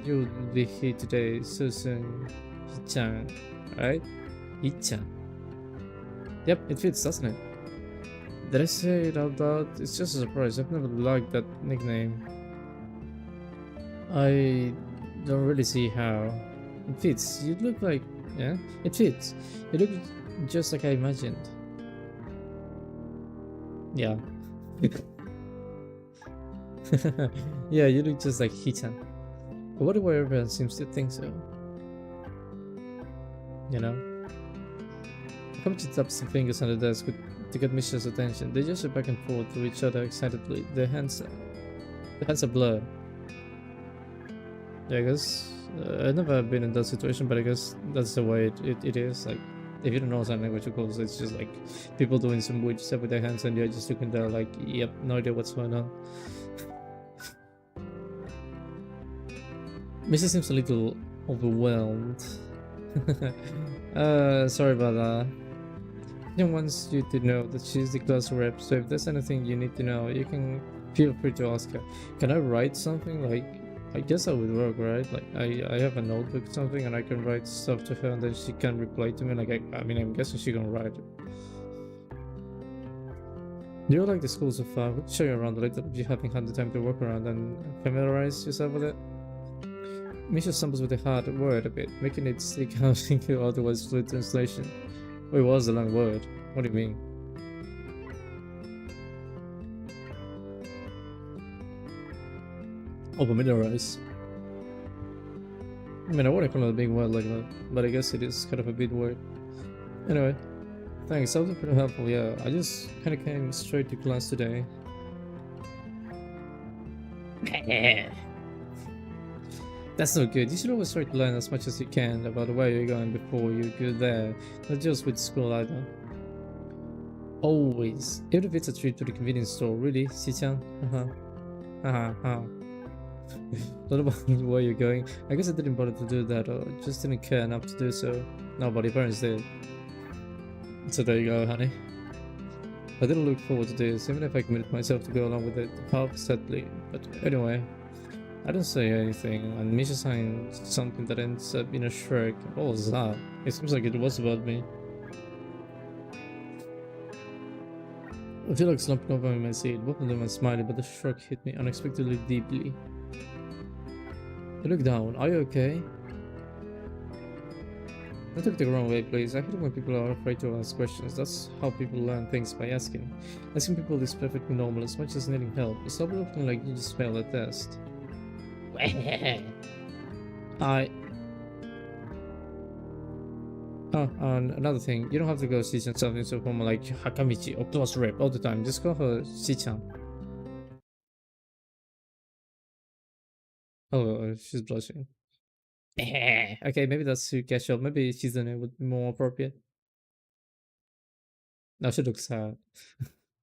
you would be here today so soon. Hi-chan, right? Hi-chan. Yep, it fits, doesn't it? Did I say it out loud? It's just a surprise. I've never liked that nickname. I don't really see how. It fits. You look like... yeah? It fits. You look just like I imagined. Yeah. Yeah, you look just like Hi-chan. I wonder why everyone seems to think so. You know? Komichi taps the fingers on the desk to get Misha's attention. They gesture back and forth to each other excitedly. Their hands are blurred. Yeah, I guess I've never been in that situation, but I guess that's the way it is. Like, if you don't know sign language, of course, it's just like people doing some weird stuff with their hands, and you're just looking there like, yep, no idea what's going on. Misha seems a little overwhelmed. Sorry about that. She wants you to know that she's the class rep, so if there's anything you need to know, you can feel free to ask her. Can I write something? Like, I guess that would work, right? Like, I have a notebook or something, and I can write stuff to her, and then she can reply to me. Like, I mean, I'm guessing she can write it. Do you like the school so far? We'll show you around later if you haven't had the time to walk around and familiarize yourself with it. Misha stumbles with a hard word a bit, making it stick out into otherwise fluid translation. Wait, what was the long word? What do you mean? Over-mineralize. I mean, I wouldn't call it a big word like that, but I guess it is kind of a big word. Anyway, thanks, that was pretty helpful, yeah. I just kinda came straight to class today. That's not good. You should always try to learn as much as you can about where you're going before you go there. Not just with school either. Always. Even if it's a trip to the convenience store, really, Shi-chan? Not about where you're going. I guess I didn't bother to do that, or just didn't care enough to do so. No, but your parents did. So there you go, honey. I didn't look forward to this, even if I committed myself to go along with it half-heartedly. But anyway, I don't say anything, and Misha signed something that ends up in a shrug. What was that? It seems like it was about me. I feel like slumping over in my seat. Both of them are smiling, but the shrug hit me unexpectedly deeply. I look down. Are you okay? Don't take the wrong way, please. I hate when people are afraid to ask questions. That's how people learn things, by asking. Asking people is perfectly normal, as much as needing help. Stop looking like you just failed a test. Oh, and another thing, you don't have to go Shi-chan something so formal like Hakamichi or class rep all the time. Just call her Shi-chan. Oh, she's blushing. Okay, maybe that's too casual. Maybe Shizune would be more appropriate. No, she looks sad.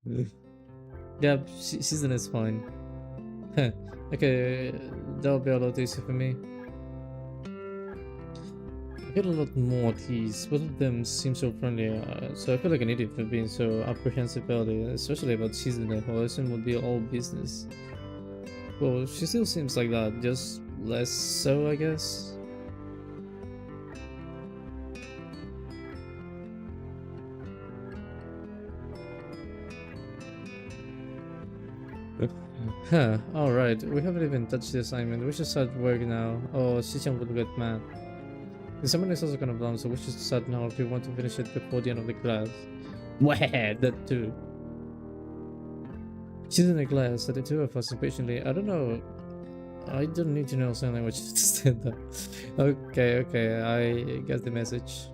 Yeah, Shizune is fine. Okay, that'll be a lot easier for me. I get a lot more at ease. Both of them seem so friendly, so I feel like an idiot for being so apprehensive early, especially about Shizune, who I assume would be all business. Well, she still seems like that, just less so, I guess. Huh, alright, we haven't even touched the assignment. We should start work now. Oh, Shi-chan would get mad. The assignment is also kind of long, so we should start now if we want to finish it before the end of the class. Wah, that too. She's in the class, so the two of us impatiently. I don't know I don't need to know sign language to understand that. Okay, I get the message.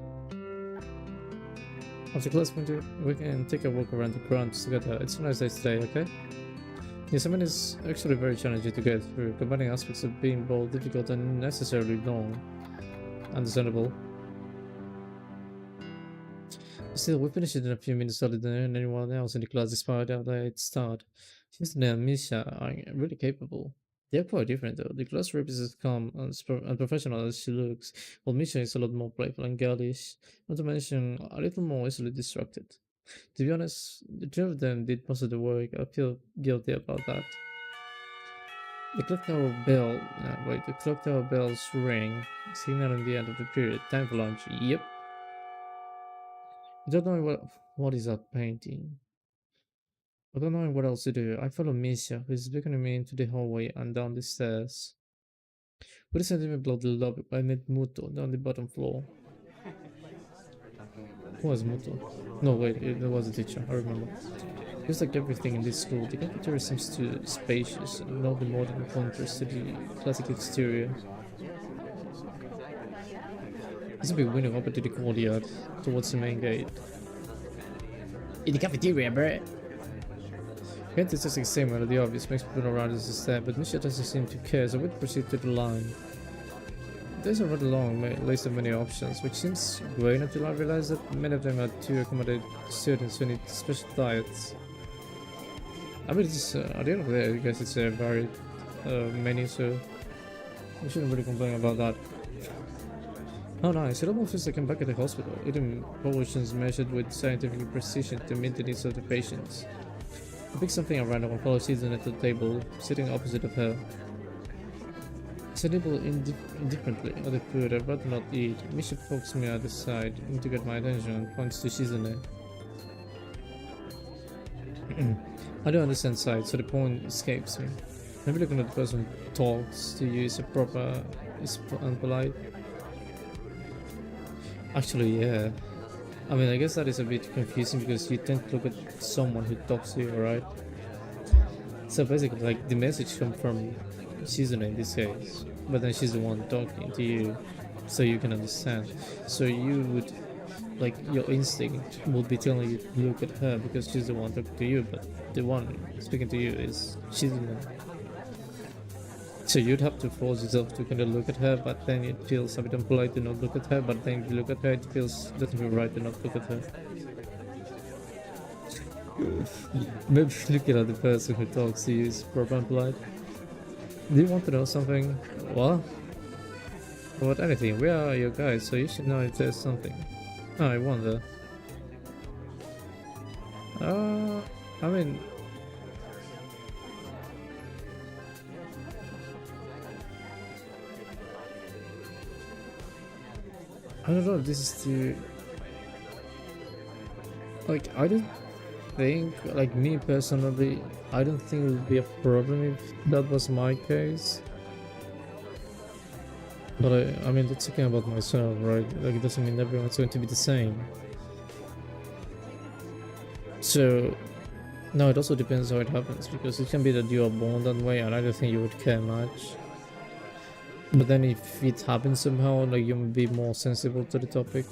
After class, we can take a walk around the grounds together. It's a nice day today, okay? The assignment is actually very challenging to get through, combining aspects of being both difficult and necessarily long. Understandable. Still, we finished it in a few minutes earlier than anyone else in the class despite our late start. Houston and Misha are really capable. They're quite different though. The class rep is as calm and unprofessional as she looks, while Misha is a lot more playful and girlish, not to mention a little more easily distracted. To be honest, the two of them did most of the work. I feel guilty about that. The clock tower bells ring, signaling the end of the period. Time for lunch. Yep. I don't know what is that painting. I don't know what else to do. I follow Misha, who is beckoning me into the hallway and down the stairs. We descended even below the lobby. I met Muto down the bottom floor. Who was Muto? No, wait, it was a teacher. I remember. Just like everything in this school, the cafeteria seems too spacious and all the modern contrast to the classic exterior. There's a big window open to the courtyard towards the main gate. In the cafeteria, bruh! Kent is just the same out of the obvious, makes people around us stare, but Misha doesn't seem to care, so we proceed to the line. There's a rather long list of many options, which seems great until I realize that many of them are to accommodate students who need special diets. I mean, it's at the end of the day, I guess it's a varied menu, so we shouldn't really complain about that. Oh nice, it almost feels like I'm back at the hospital, eating portions measured with scientific precision to meet the needs of the patients. I pick something at random and follow Susan at the table, sitting opposite of her. I nibble indifferently at the food I'd rather not eat. Misha pokes me at the side to get my attention and points to Shizune. I don't understand sight, so the point escapes me. Maybe looking at the person who talks to you is unpolite. Actually, yeah. I mean, I guess that is a bit confusing because you tend to look at someone who talks to you, right? So basically, like, the message comes from Shizune in this case, but then she's the one talking to you, so you can understand. So you would, like, your instinct would be telling you to look at her because she's the one talking to you, but the one speaking to you is Shizune. So you'd have to force yourself to kind of look at her, but then it feels a bit impolite to not look at her, but then if you look at her, it doesn't feel right to not look at her. Maybe looking at the person who talks to you is proper impolite. Do you want to know something? What? About anything? We are your guys, so you should know if there's something. Oh, I wonder. I mean... I don't know if this is too... Like, I don't think, like me personally, I don't think it would be a problem if that was my case. But I mean, that's talking about myself, right? Like, it doesn't mean everyone's going to be the same. So, no, it also depends how it happens, because it can be that you are born that way and I don't think you would care much. But then if it happens somehow, like, you will be more sensible to the topic.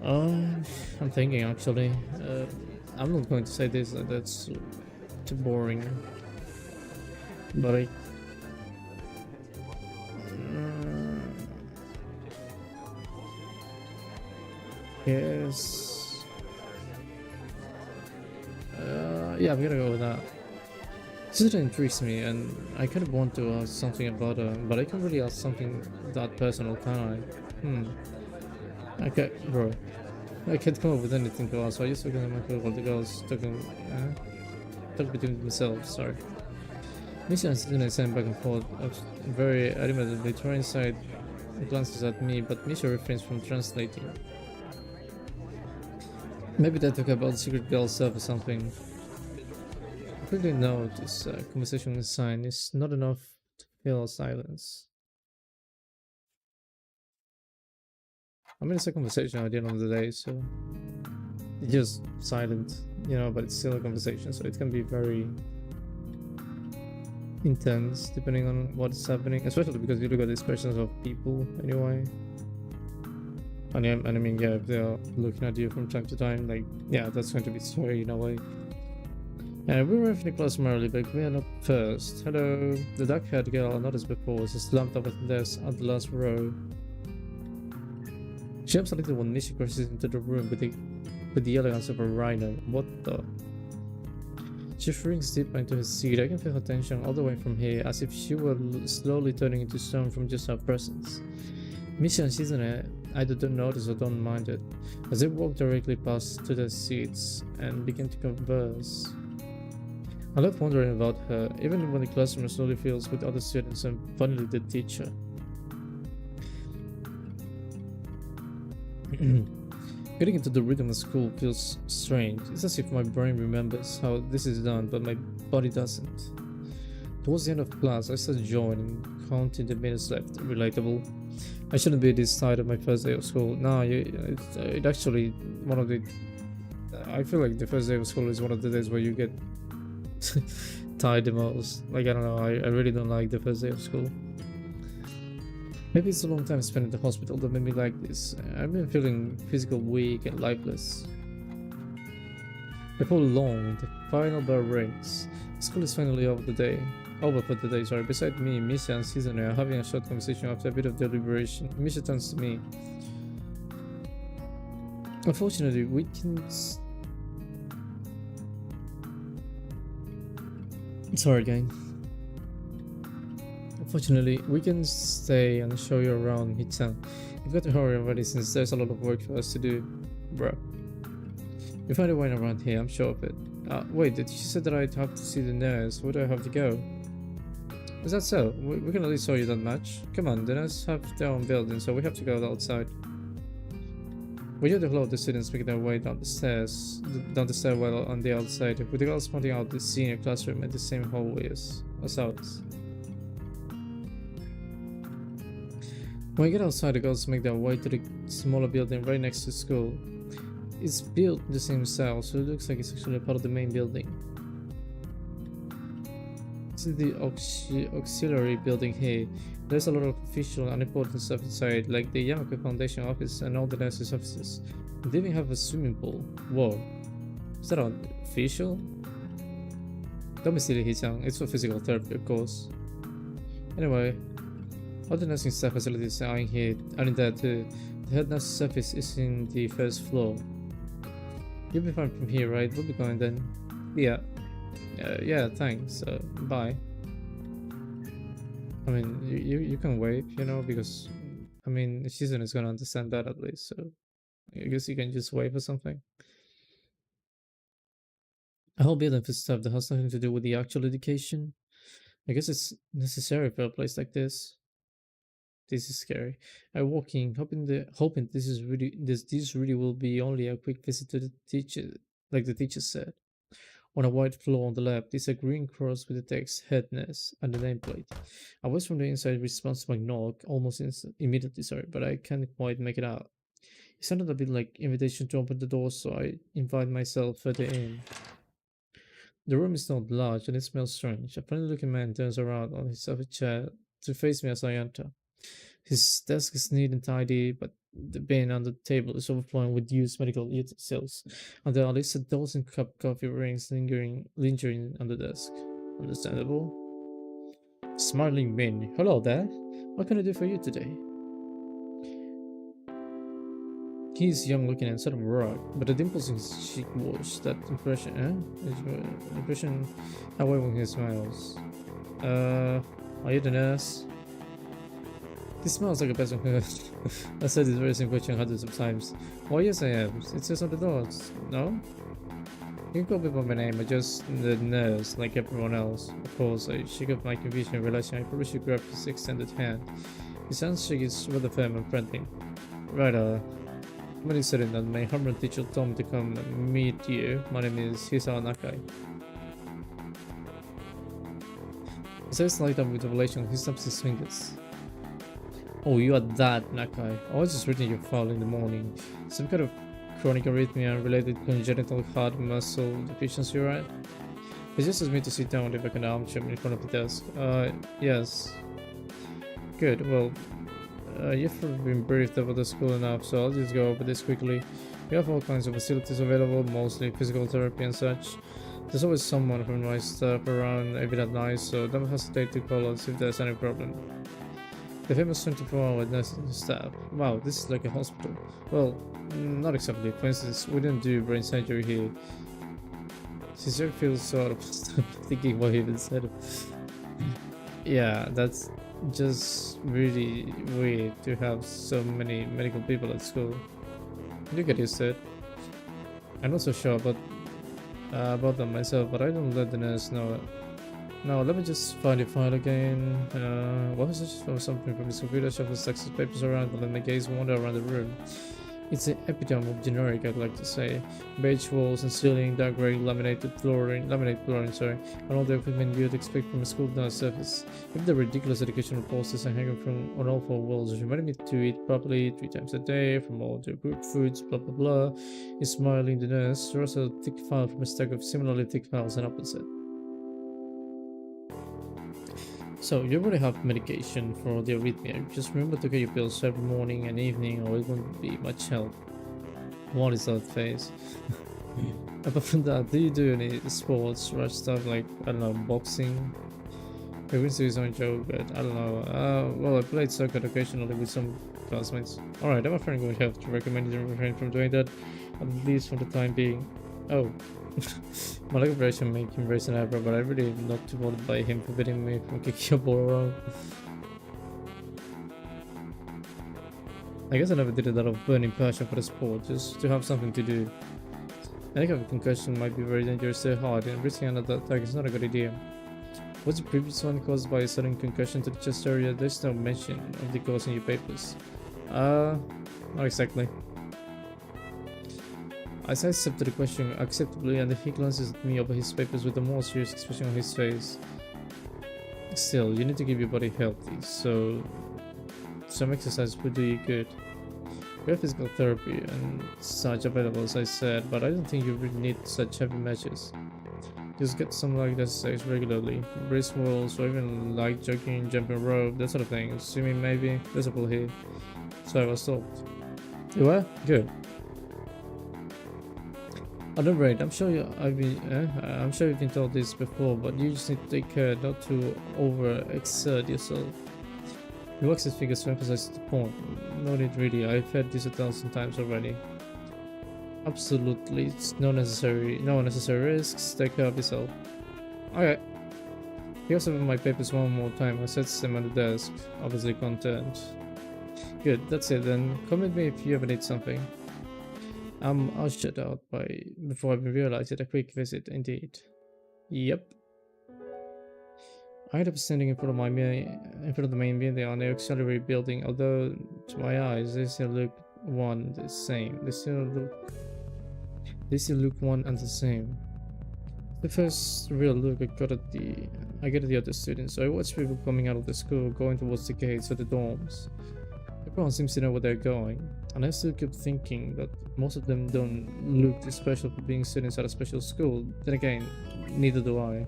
I'm thinking actually. I'm not going to say this, that's too boring. But I... yes. Yeah, I'm gonna go with that. This intrigues me, and I kind of want to ask something about her, but I can't really ask something that personal, can I? Okay, bro. I can't come up with anything to ask, so I just looking at my phone while the girls talking between themselves, sorry. Misha and Selena stand back and forth, very adamantly trying inside glances at me, but Misha refrains from translating. Maybe they talk about secret girl stuff or something. I quickly note this conversation sign is not enough to fill silence. I mean, it's a conversation at the end of the day, so it's just silent, you know, but it's still a conversation, so it can be very intense depending on what's happening, especially because you look at the expressions of people anyway. And I mean, yeah, if they're looking at you from time to time, like, yeah, that's going to be scary in a way. And we were in the class early, but we are up first. Hello. The dark-haired girl I noticed before was slumped over the desk at the last row. She jumps a little when Nishi crashes into the room with the elegance of a rhino. What the? She shrinks deeper into her seat. I can feel her tension all the way from here, as if she were slowly turning into stone from just her presence. Misha and Shizune either don't notice or don't mind it, as they walk directly past to their seats and begin to converse. I love wondering about her, even when the classroom slowly fills with other students and finally the teacher. Getting into the rhythm of school feels strange. It's as if my brain remembers how this is done, but my body doesn't. Towards the end of class, I start joining, counting the minutes left. Relatable. I shouldn't be this tired of my first day of school. No, it actually one of the. I feel like the first day of school is one of the days where you get tired the most. Like, I don't know, I really don't like the first day of school. Maybe it's a long time spent in the hospital that made me like this. I've been feeling physical weak and lifeless. Before long, the final bell rings. School is finally over for the day, sorry. Beside me, Misha and Susan are having a short conversation after a bit of deliberation. Misha turns to me. Unfortunately, we can... Sorry, gang. Unfortunately, we can stay and show you around Hitsan. You've got to hurry already since there's a lot of work for us to do. Bro. You'll find a way around here, I'm sure of it. Wait, did you say that I'd have to see the nurse? Where do I have to go? Is that so? We can at least show you that much. Come on, the nurses have their own building, so we have to go outside. We hear the flow of the students making their way down the stairwell on the outside, with the girls pointing out the senior classroom in the same hallway as ours. When we get outside, the girls make their way to the smaller building right next to school. It's built in the same style, so it looks like it's actually part of the main building. This is the auxiliary building here. There's a lot of official and important stuff inside, like the Yamako Foundation office and all the nurses' offices. They even have a swimming pool. Whoa. Is that official? Don't be silly, Hee-chan. It's for physical therapy, of course. Anyway, all the nursing staff facilities are in there too. The head nurse's office is in the first floor. You'll be fine from here, right? We'll be going then. Yeah. Yeah, thanks. Bye. I mean, you can wave, you know, because, I mean, Shizune is gonna understand that at least, so I guess you can just wave or something. A whole building for stuff that has nothing to do with the actual education. I guess it's necessary for a place like this. This is scary. I walk in, hoping this really will be only a quick visit to the teacher, like the teacher said. On a white floor on the left is a green cross with the text "Head Nurse" and the nameplate. A voice from the inside responds to my knock almost immediately, sorry, but I can't quite make it out. It sounded a bit like invitation to open the door, so I invite myself further in. The room is not large and it smells strange. A friendly looking man turns around on his sofa chair to face me as I enter. His desk is neat and tidy, but the bin on the table is overflowing with used medical utensils, and there are at least a dozen cup coffee rings lingering on the desk. Understandable. Smiling bin. Hello there. What can I do for you today? He's young looking and sort of rough, but the dimples in his cheek wash that impression, impression away when he smiles. Are you the nurse? This smells like a person who I said this very same question hundreds of times. Why, yes I am. It says on the doors. No? You can call me by my name, but just the nurse, like everyone else. Of course, I shake off my confusion and realize I probably should grab his extended hand. His handshake is rather firm and friendly. Right, somebody said that my homeroom teacher told me to come meet you. My name is Hisawa Nakai. He says light up with revelation, he snaps his fingers. Oh, you are that Nakai. I was just reading your file in the morning. Some kind of chronic arrhythmia related congenital heart muscle deficiency, right? He just asked me to sit down with a vacant armchair in front of the desk. Yes. Good, well, you've been briefed about the school enough, so I'll just go over this quickly. We have all kinds of facilities available, mostly physical therapy and such. There's always someone from my staff around every that night, so don't hesitate to call us if there's any problem. The famous 24-hour nursing staff. Wow, this is like a hospital. Well, not exactly. For instance, we don't do brain surgery here. Caesar feels sort of thinking what he even said. Yeah, that's just really weird to have so many medical people at school. You get used to it. I'm not so sure about them myself, but I don't let the nurse know. Now let me just find your file again. What is this? Or something from his computer, shuffles Texas papers around, and let my gaze wander around the room. It's an epitome of generic, I'd like to say. Beige walls and ceiling, dark gray laminated flooring, and all the equipment you'd expect from a school nurse service. Even the ridiculous educational posters are hanging from on all four walls, reminding me to eat properly 3 times a day, from all the good foods, blah blah blah. He's smiling, the nurse throws a thick file from a stack of similarly thick files and opposite. So, you already have medication for the arrhythmia. Just remember to get your pills every morning and evening, or it won't be much help. What is that face? Apart from that, do you do any sports, rush stuff like, I don't know, boxing? I wouldn't say it's on joke, but I don't know. Well, I played soccer occasionally with some classmates. Alright, I'm afraid I'm going to have to recommend you to refrain from doing that, at least for the time being. Oh. My leg operation made him raise an eyebrow, but I really am not too bothered by him forbidding me from kicking a ball around. I guess I never did it out of burning passion for the sport, just to have something to do. I think a concussion might be very dangerous to the heart, and risking another attack is not a good idea. Was the previous one caused by a sudden concussion to the chest area? There's no mention of the cause in your papers. Not exactly. I accepted the question acceptably, and he glances at me over his papers with a more serious expression on his face. Still, you need to keep your body healthy, so some exercise would do you good. We have physical therapy and such available, as I said, but I don't think you really need such heavy measures. Just get some light exercise regularly, brisk walls, or even light jogging, jumping rope, that sort of thing. Swimming maybe. There's a pool here. So I was told. You were? Good. At any rate, I'm sure you've been told this before, but you just need to take care not to overexert yourself. He walks his fingers to emphasize the point. No need really, I've heard this 1,000 times already. Absolutely, it's no unnecessary risks, take care of yourself. Okay. He also have my papers one more time, I sets them on the desk, obviously content. Good, that's it then. Come with me if you ever need something. I'll shut out before I realize it. A quick visit, indeed. Yep. I ended up standing in front of the main building on the auxiliary building. Although to my eyes, they still look one the same. They still look one and the same. The first real look I get at the other students. So I watch people coming out of the school, going towards the gates of the dorms. Everyone seems to know where they're going, and I still keep thinking that most of them don't look too special for being students at a special school. Then again, neither do I.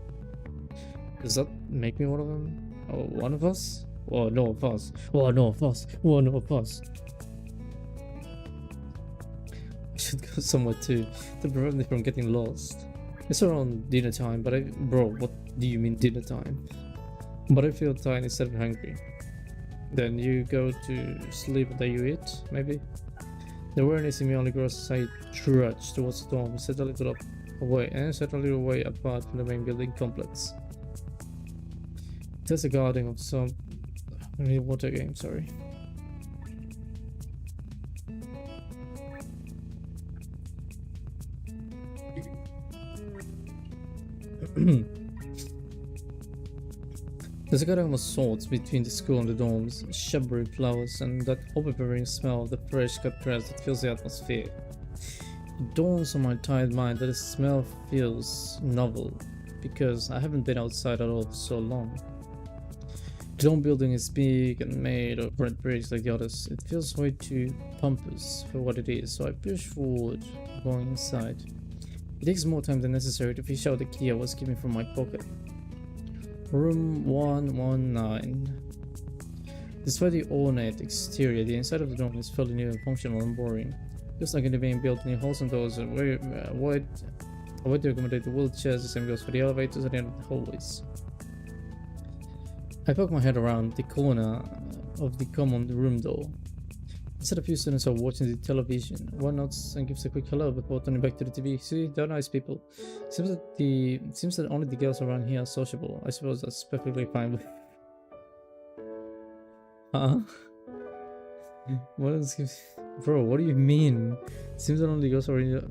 Does that make me one of them? Or one of us? Or no of us? Or no of us? Or no of us? I should go somewhere to prevent me from getting lost. It's around dinner time, bro, what do you mean dinner time? But I feel tired instead of hungry. Then you go to sleep and then you eat, maybe? The awareness in me only grows as I trudge towards the dorm, set a little way apart from the main building complex. There's a garden of some water game, sorry. There's a garden of sorts between the school and the dorms, shrubbery flowers, and that overbearing smell of the fresh cut grass that fills the atmosphere. It dawns on my tired mind that the smell feels novel, because I haven't been outside at all for so long. The dorm building is big and made of red bricks like the others. It feels way too pompous for what it is, so I push forward, going inside. It takes more time than necessary to fish out the key I was given from my pocket. Room 119. Despite the ornate exterior, the inside of the dorm is fairly new and functional and boring. Just like in being built new halls and doors wide to accommodate the wheelchairs. The same goes for the elevators at the end of the hallways. I poke my head around the corner of the common room door. Instead, a few students are watching the television. One nods and gives a quick hello before turning back to the TV. See, they're nice people. Seems that only the girls around here are sociable. I suppose that's perfectly fine with. Huh? What is, bro? What do you mean? Seems that only girls around here.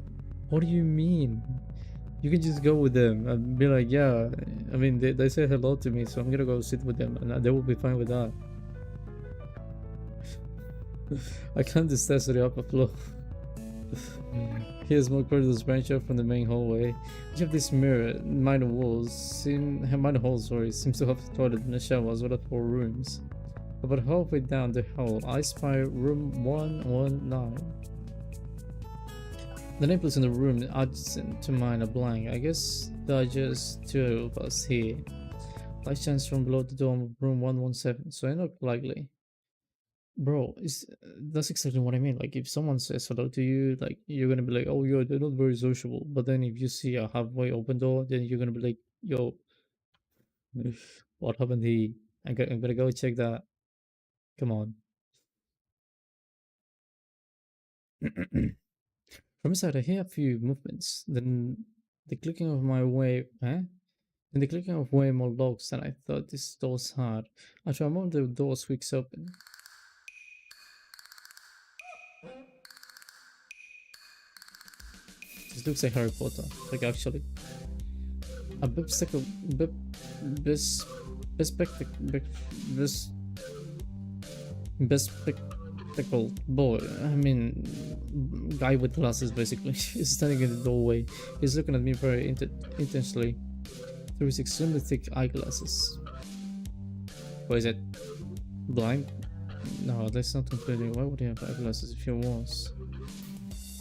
What do you mean? You can just go with them and be like, yeah. I mean, they say hello to me, so I'm gonna go sit with them, and they will be fine with that. I climbed the stairs to the upper floor. Here's more corridors branch out from the main hallway. You have this mirror, minor halls, seems to have a toilet and a shower as well as 4 rooms. About halfway down the hall, I spy room 119. The nameplates in the room adjacent to mine are blank. I guess there are just 2 of us here. Light shines from below the door of room 117, so I look likely. Bro, that's exactly what I mean. Like, if someone says hello to you, like, you're gonna be like, oh, yo, they're not very sociable. But then if you see a halfway open door, then you're gonna be like, yo, what happened here? I'm gonna go check that. Come on. From inside, I hear a few movements. Then the clicking of my way, Then the clicking of way more locks than I thought this door's had. After a moment, the door squeaks open. This looks like Harry Potter, like actually. A bespectacled boy, I mean, guy with glasses basically, is standing in the doorway. He's looking at me very intensely through his extremely thick eyeglasses. What is it? Blind? No, that's not completely. Why would he have eyeglasses if he was?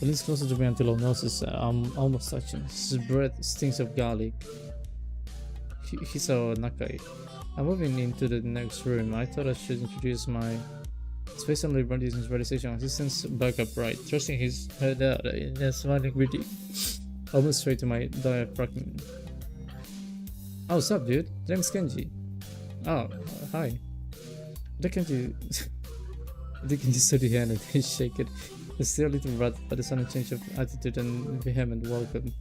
He leans closer to me until I notice I'm almost touching. His breath stinks of garlic. He's a Nakai. I'm moving into the next room. I thought I should introduce my. His face suddenly brought his realization. He stands back upright, thrusting his head out and smiling greedy, almost straight to my diaphragm. Oh, what's up, dude? The name's Kenji. Oh, hi. Why can't you? They can just steady hand and then shake it. It's still a little rat, but a sudden change of attitude and vehement welcome.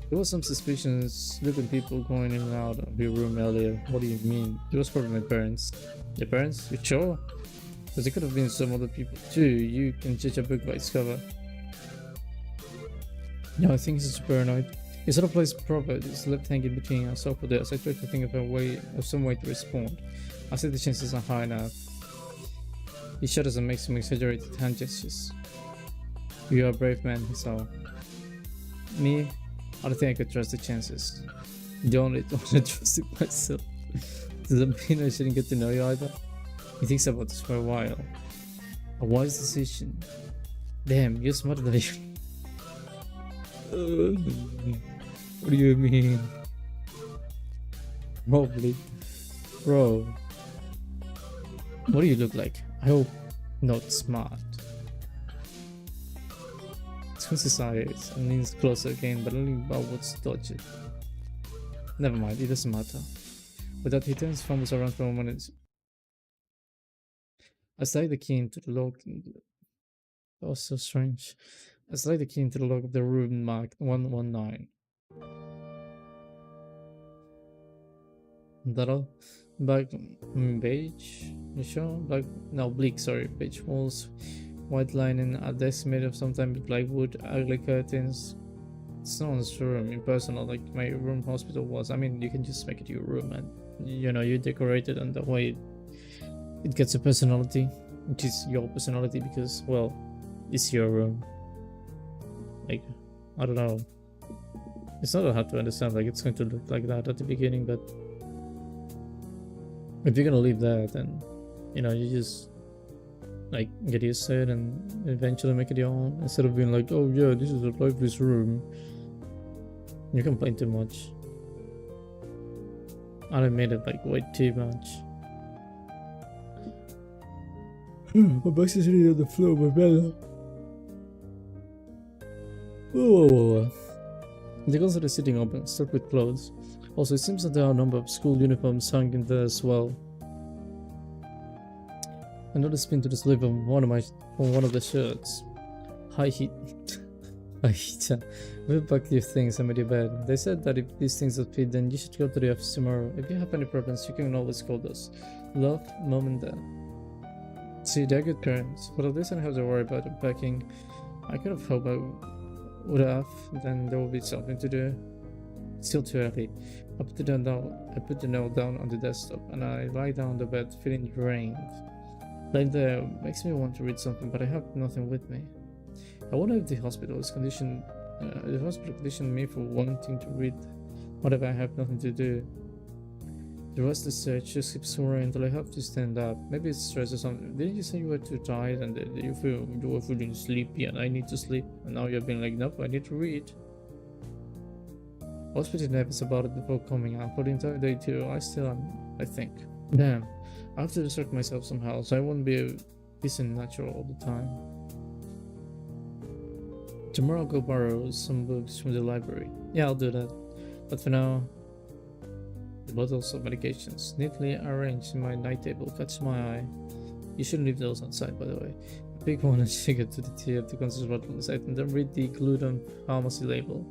There was some suspicious looking people going in and out of your room earlier. What do you mean? It was probably my parents. Your parents? You sure? Because it could have been some other people too. You can judge a book by its cover. No, I think he's paranoid. He sort of plays proper. It's left hanging between us over there, so I try to think of some way to respond. I say the chances are high enough. He shudders and makes some exaggerated hand gestures. You are a brave man, he saw. Me? I don't think I could trust the chances. The only one I trusted myself. Does that mean I shouldn't get to know you either? He thinks about this for a while. A wise decision. Damn, you're smarter than you. What do you mean? Probably. Bro. What do you look like? I hope not smart. Twins his eyes and leans closer again, but only about what's dodge it. Never mind, it doesn't matter. With that, he turns fumbles around for a moment. I slide the key into the lock. That was so strange. I slide the key into the lock of the room marked 119. That all? Black beige? You sure? No, bleak, sorry. Beige walls, white lining, a desk made of some type of plywood, ugly curtains. It's no one's room, impersonal like my room hospital was. I mean, you can just make it your room and, you know, you decorate it, and that way it gets a personality, which is your personality because, well, it's your room. Like, I don't know. It's not hard to understand, like, it's going to look like that at the beginning, but if you're gonna leave that, then, you know, you just, like, get used to it and eventually make it your own, instead of being like, oh yeah, this is a lifeless room. You complain too much. I admit it like way too much. My box is really on the floor, my bed. Whoa. The clothes are sitting open, stuck with clothes. Also, it seems that there are a number of school uniforms hung in there as well. I noticed pinned to the sleeve of one of the shirts. High heat. High heat. Move back your things and made your bed. They said that if these things don't fit, then you should go to the office tomorrow. If you have any problems, you can always call us. Love, Mom and Dad. See, they're good parents, but at least I don't have to worry about unpacking. I could have hoped I would have, then there would be something to do. It's still too early. I put the note down on the desktop, and I lie down on the bed, feeling drained. Lying there makes me want to read something, but I have nothing with me. I wonder if the hospital conditioned me for wanting to read whatever I have nothing to do. The restless search just keeps soaring until I have to stand up. Maybe it's stress or something. Didn't you say you were too tired and that you were feeling sleepy and I need to sleep? And now you're being like, nope, I need to read. I was pretty nervous about it before coming out. For the entire day too, I still am, I think. Damn, I have to distract myself somehow so I won't be decent natural all the time. Tomorrow I'll go borrow some books from the library. Yeah, I'll do that. But for now, the bottles of medications, neatly arranged in my night table, catch my eye. You shouldn't leave those outside, by the way. Pick one and shake it to the tip of the concept bottle inside, and then read the glued on pharmacy label.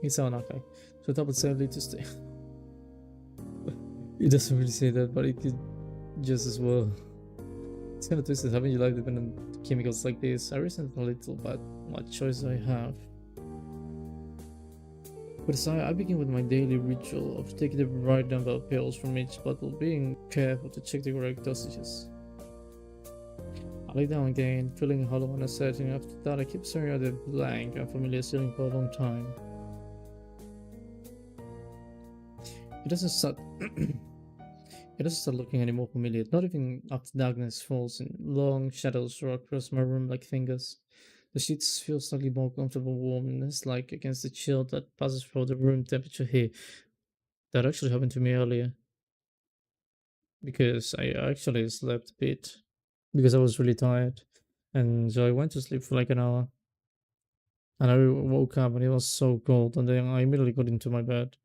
It's on okay. So that would sadly to stay. It doesn't really say that, but it could just as well. It's kind of twisted. Haven't you life dependent on chemicals like this? I resent a little, but what choice do I have? But aside, I begin with my daily ritual of taking the right number of pills from each bottle, being careful to check the correct dosages. I lay down again, feeling hollow and uncertain. After that, I keep staring at the blank, unfamiliar ceiling for a long time. It doesn't start. It doesn't start looking any more familiar. Not even after darkness falls and long shadows draw across my room like fingers. The sheets feel slightly more comfortable, warm, and it's like against the chill that passes through the room temperature here. That actually happened to me earlier because I actually slept a bit because I was really tired, and so I went to sleep for like an hour, and I woke up and it was so cold, and then I immediately got into my bed,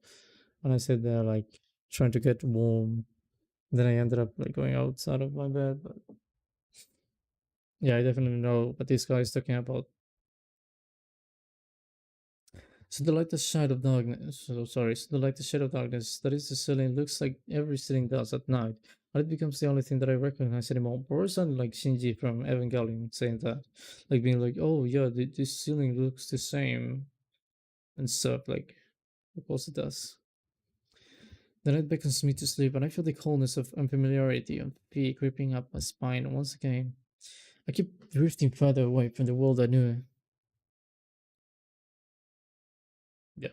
and I sat there like trying to get warm. Then I ended up like going outside of my bed, but yeah, I definitely know what this guy is talking about. So the lightest shade of darkness, so the lightest shade of darkness, that is the ceiling, looks like every ceiling does at night. And it becomes the only thing that I recognize anymore. Or it sounded like Shinji from Evangelion saying that. Like being like, oh yeah, this ceiling looks the same and stuff, like, of course it does. The night beckons me to sleep, and I feel the coldness of unfamiliarity and fear creeping up my spine once again. I keep drifting further away from the world I knew. Yeah.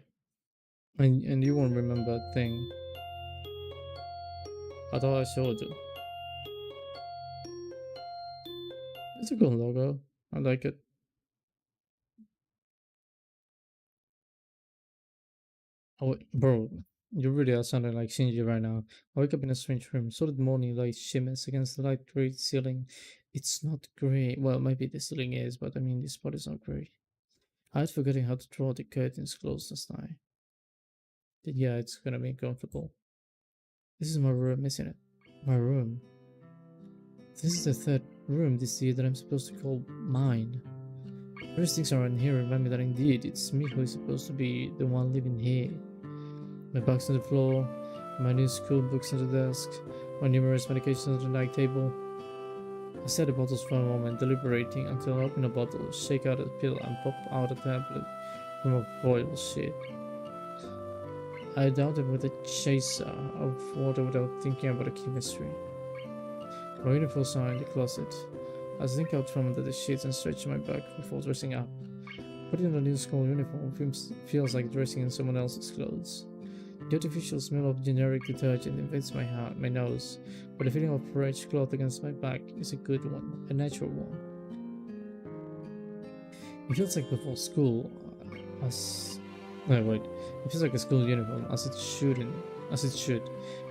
And you won't remember a thing. Katawa Shoujo. It's a good logo. I like it. Oh, bro, you really are sounding like Shinji right now. I wake up in a strange room. Solid morning light shimmers against the light gray ceiling. It's not gray. Well, maybe the ceiling is, but I mean, this spot is not gray. I had forgotten how to draw the curtains closed last night. Yeah, it's gonna be comfortable. This is my room, isn't it? My room. This is the third room this year that I'm supposed to call mine. Various things around here remind me that indeed it's me who is supposed to be the one living here. My back's on the floor, my new school books on the desk, my numerous medications on the night table. I set the bottles for a moment, deliberating until I open a bottle, shake out a pill, and pop out a tablet from a foil sheet. I doubt it with a chaser of water without thinking about the chemistry. My uniforms are in the closet. I slink out from under the sheets and stretch my back before dressing up. Putting on a new school uniform feels like dressing in someone else's clothes. The artificial smell of generic detergent invades my nose, but the feeling of fresh cloth against my back is a good one, a natural one. It feels like before school, No, wait. It feels like a school uniform, as it should.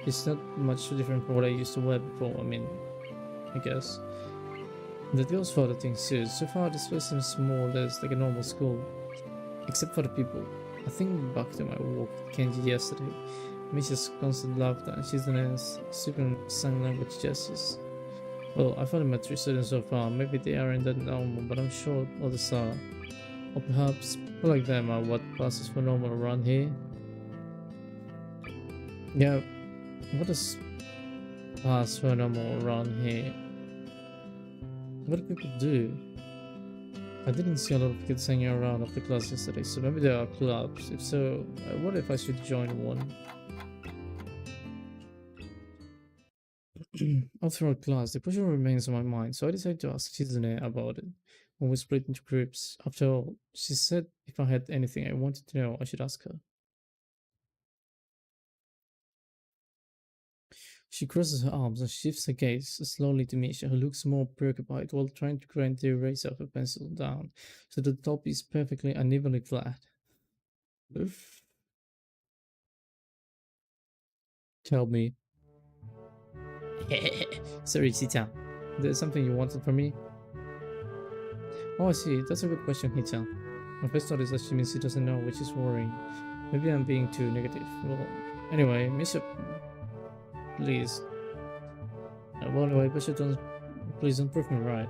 It's not much different from what I used to wear before. I mean, I guess. That goes for other things too. So far, this place seems more or less like a normal school, except for the people. I think back to my walk with Kenji yesterday. Mrs. constant laughter and she's an super sign language gestures. Well, I've only met 3 students so far. Maybe they aren't that normal, but I'm sure others are. Or perhaps people like them are what passes for normal around here. Yeah, what does pass for normal around here? What do people do? I didn't see a lot of kids hanging around after class yesterday, so maybe there are clubs. If so, I wonder if I should join one. After our class, the question remains on my mind, so I decided to ask Chizune about it when we split into groups. After all, she said if I had anything I wanted to know, I should ask her. She crosses her arms and shifts her gaze slowly to Misha, who looks more preoccupied while trying to grind the eraser of her pencil down so the top is perfectly unevenly flat. Oof. Tell me. Sorry, Chichan. There's something you wanted from me? Oh, I see. That's a good question, Hichan. My first thought is that she means she doesn't know, which is worrying. Maybe I'm being too negative. Well, anyway, Misha, please. Well, anyway, Bishop, please don't prove me right.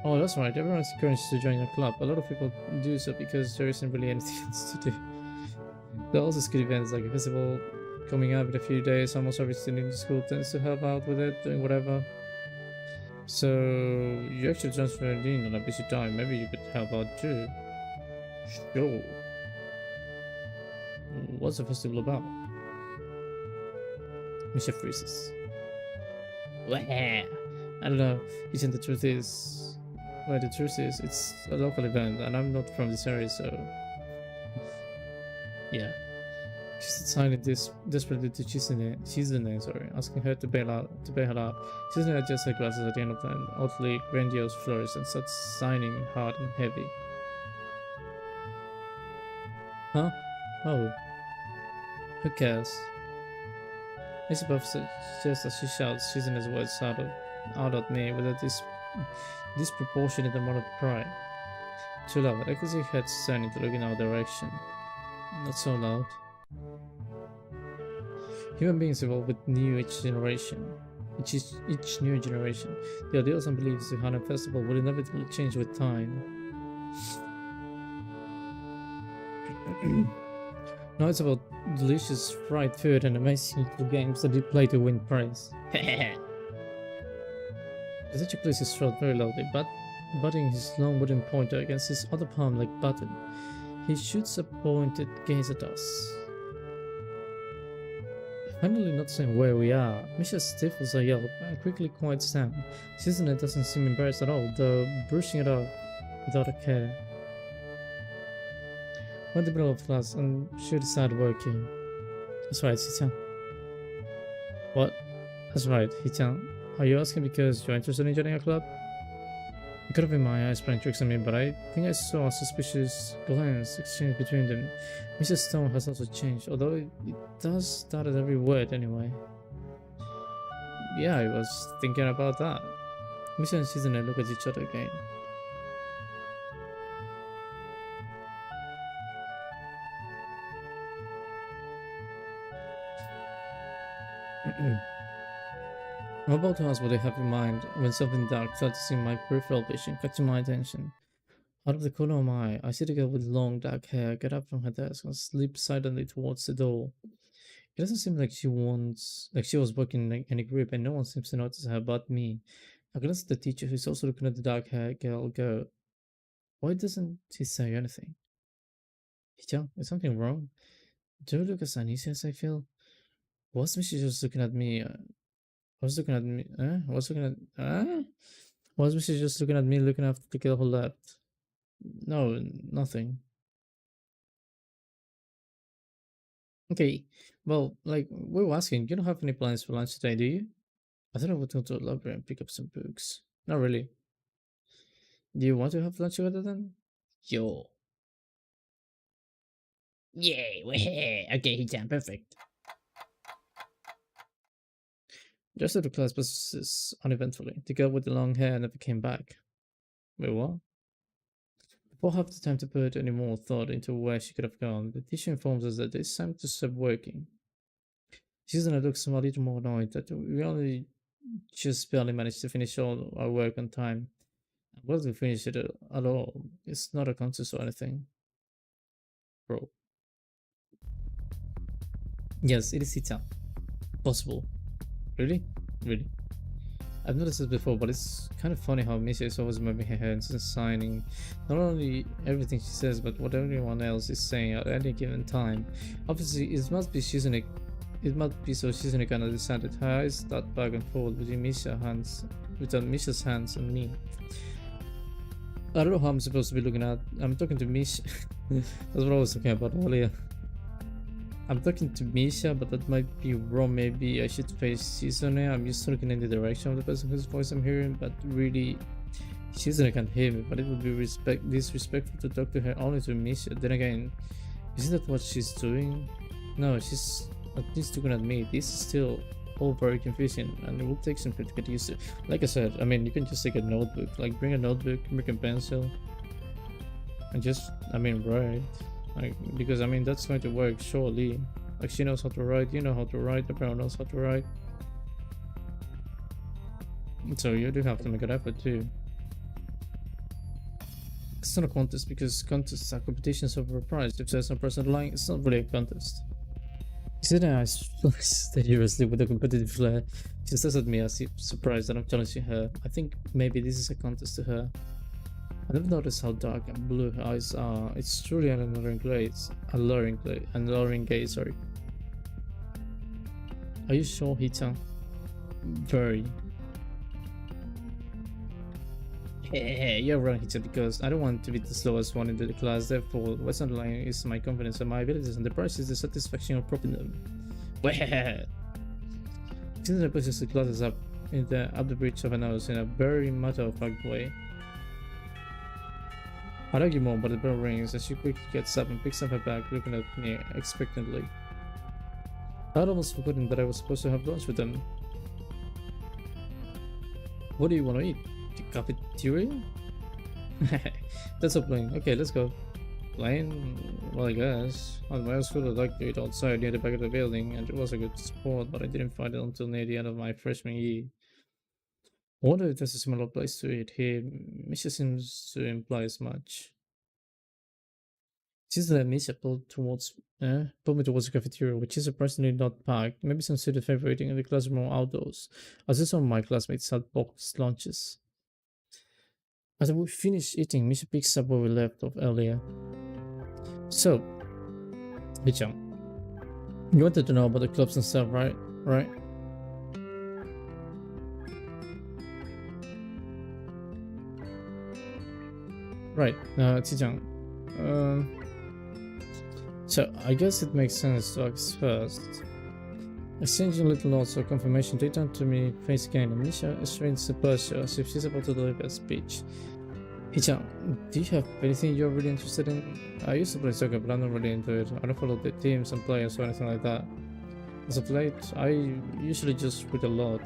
Oh, that's right. Everyone's encouraged to join a club. A lot of people do so because there isn't really anything else to do. There are also school events like a festival coming up in a few days. Almost every student in the school tends to help out with it, doing whatever. So you actually transferred in on a busy time. Maybe you could help out too. Sure. What's the festival about? Misha freezes. Wah. I don't know. He said the truth is, well, the truth is, it's a local event, and I'm not from this area, so yeah. She's signing this desperately to Chizune, sorry, asking her to bail her out. Chizune adjusts her glasses at the end of an oddly grandiose flourish and starts signing hard and heavy. Huh? Oh, who cares? I suppose just as she shouts Chizune's words out at me with a disproportionate amount of pride. Too loud. I could see her head turning to look in our direction. Not so loud. Human beings evolve with new each generation. Each new generation. The ideals and beliefs we had in festival will inevitably change with time. Now it's about delicious fried food and amazing little games that you play to win praise. The teacher places his throat very loudly, butting his long wooden pointer against his other palm like button. He shoots a pointed gaze at us. Finally noticing where we are, Misha stifles a yelp and quickly quiets down. Susanna doesn't seem embarrassed at all, though brushing it off without a care. We're in the middle of class and she decided working. That's right, Hichan. What? That's right, Hichan. Are you asking because you're interested in joining a club? It could have been my eyes playing tricks on me, but I think I saw a suspicious glance exchanged between them. Mrs. Stone has also changed, although it does start at every word anyway. Yeah, I was thinking about that. Misha and Shizune look at each other again. I'm about to ask what they have in mind when something dark flutters in my peripheral vision, catching my attention. Out of the corner of my eye, I see the girl with long dark hair get up from her desk and slip silently towards the door. It doesn't seem like she was working in any group, and no one seems to notice her but me. I glance at the teacher, who's also looking at the dark haired girl, go, why doesn't he say anything? Teacher, is something wrong? Do you look as uneasy as I feel? Was Missy just looking at me? Was looking at me? Was looking at? Was Missy just looking at me, looking after the girl who left? No, nothing. Okay, well, like we were asking, you don't have any plans for lunch today, do you? I thought I would go to the library and pick up some books. Not really. Do you want to have lunch together then? Yo. Yay! Okay, Hichan, perfect. Just after class passes uneventfully. The girl with the long hair never came back. Wait, what? Before half the time to put any more thought into where she could have gone, the teacher informs us that it's time to stop working. Susan looks a little more annoyed that we only just barely managed to finish all our work on time. Well, we finish it at all. It's not a contest or anything. Bro. Yes, it is Ita. Possible. Really? Really? I've noticed this before, but it's kind of funny how Misha is always moving her hands and signing not only everything she says, but what everyone else is saying at any given time. Obviously, it must be so Shizune can understand that her eyes start back and forth between Misha's hands and me. I don't know how I'm supposed to be looking at. I'm talking to Misha. That's what I was talking about earlier. I'm talking to Misha, but that might be wrong. Maybe I should face Shizune. I'm just looking in the direction of the person whose voice I'm hearing, but really, Shizune can't hear me. But it would be disrespectful to talk to her only to Misha. Then again, isn't that what she's doing? No, she's at least looking at me. This is still all very confusing, and it will take some time to get used to. Like I said, I mean, you can just take a notebook, like bring a notebook, bring a pencil, and just, write. Like, because that's going to work surely. Like, she knows how to write, you know how to write, everyone knows how to write. So you do have to make an effort too. It's not a contest because contests are competitions over a prize. If there's no person lying, it's not really a contest. Sitting eyes steadily with a competitive flair, she stares at me as if surprised that I'm challenging her. I think maybe this is a contest to her. I never noticed how dark and blue her eyes are. It's truly an alluring gaze, sorry. Are you sure, Hita? Very. Hey, you're wrong, Hita, because I don't want to be the slowest one into the class. Therefore, what's underlying is my confidence and my abilities, and the price is the satisfaction of propping them. Since I pushes the glasses up the bridge of her nose in a very matter-of-fact way. I'd argue more, but the bell rings and she quickly gets up and picks up her bag, looking at me expectantly. I'd almost forgotten that I was supposed to have lunch with them. What do you want to eat? The cafeteria? That's a plane. Okay, let's go. Plane? Well, I guess. At my school, I'd like to eat outside near the back of the building, and it was a good spot, but I didn't find it until near the end of my freshman year. I wonder if there's a similar place to eat here. Misha seems to imply as much. Since that Misha pulled me towards the cafeteria, which is surprisingly not packed. Maybe some student favor eating in the classroom or outdoors. As did some of my classmates had boxed lunches. As we finish eating, Misha picks up where we left off earlier. So, Hichan, you wanted to know about the clubs and stuff, right? Right? Right, Hichan. So, I guess it makes sense to ask first. Exchanging little notes of confirmation, they turn to me face again, and Misha strains the posture as if she's about to deliver a speech. Hichan, do you have anything you're really interested in? I used to play soccer, but I'm not really into it. I don't follow the teams and players or anything like that. As of late, I usually just read a lot.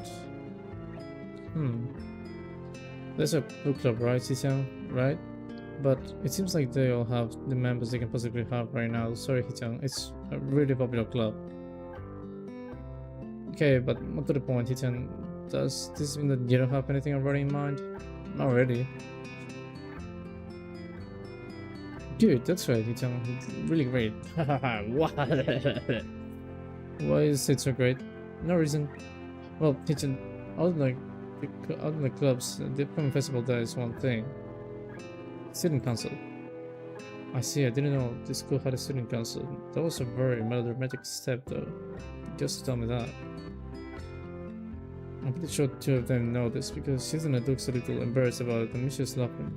There's a book club, right, Hichan? Right? But it seems like they all have the members they can possibly have right now. Sorry, Hichan, it's a really popular club. Okay, but more to the point, Hichan, does this mean that you don't have anything already in mind? Not really. Good, that's right, Hichan. It's really great. What? Why is it so great? No reason. Well, Hichan, out in the clubs, the upcoming festival there is one thing. Student council. I see, I didn't know this school had a student council. That was a very melodramatic step though. Just tell me that. I'm pretty sure two of them know this because Shizune looks a little embarrassed about it and Misha's laughing.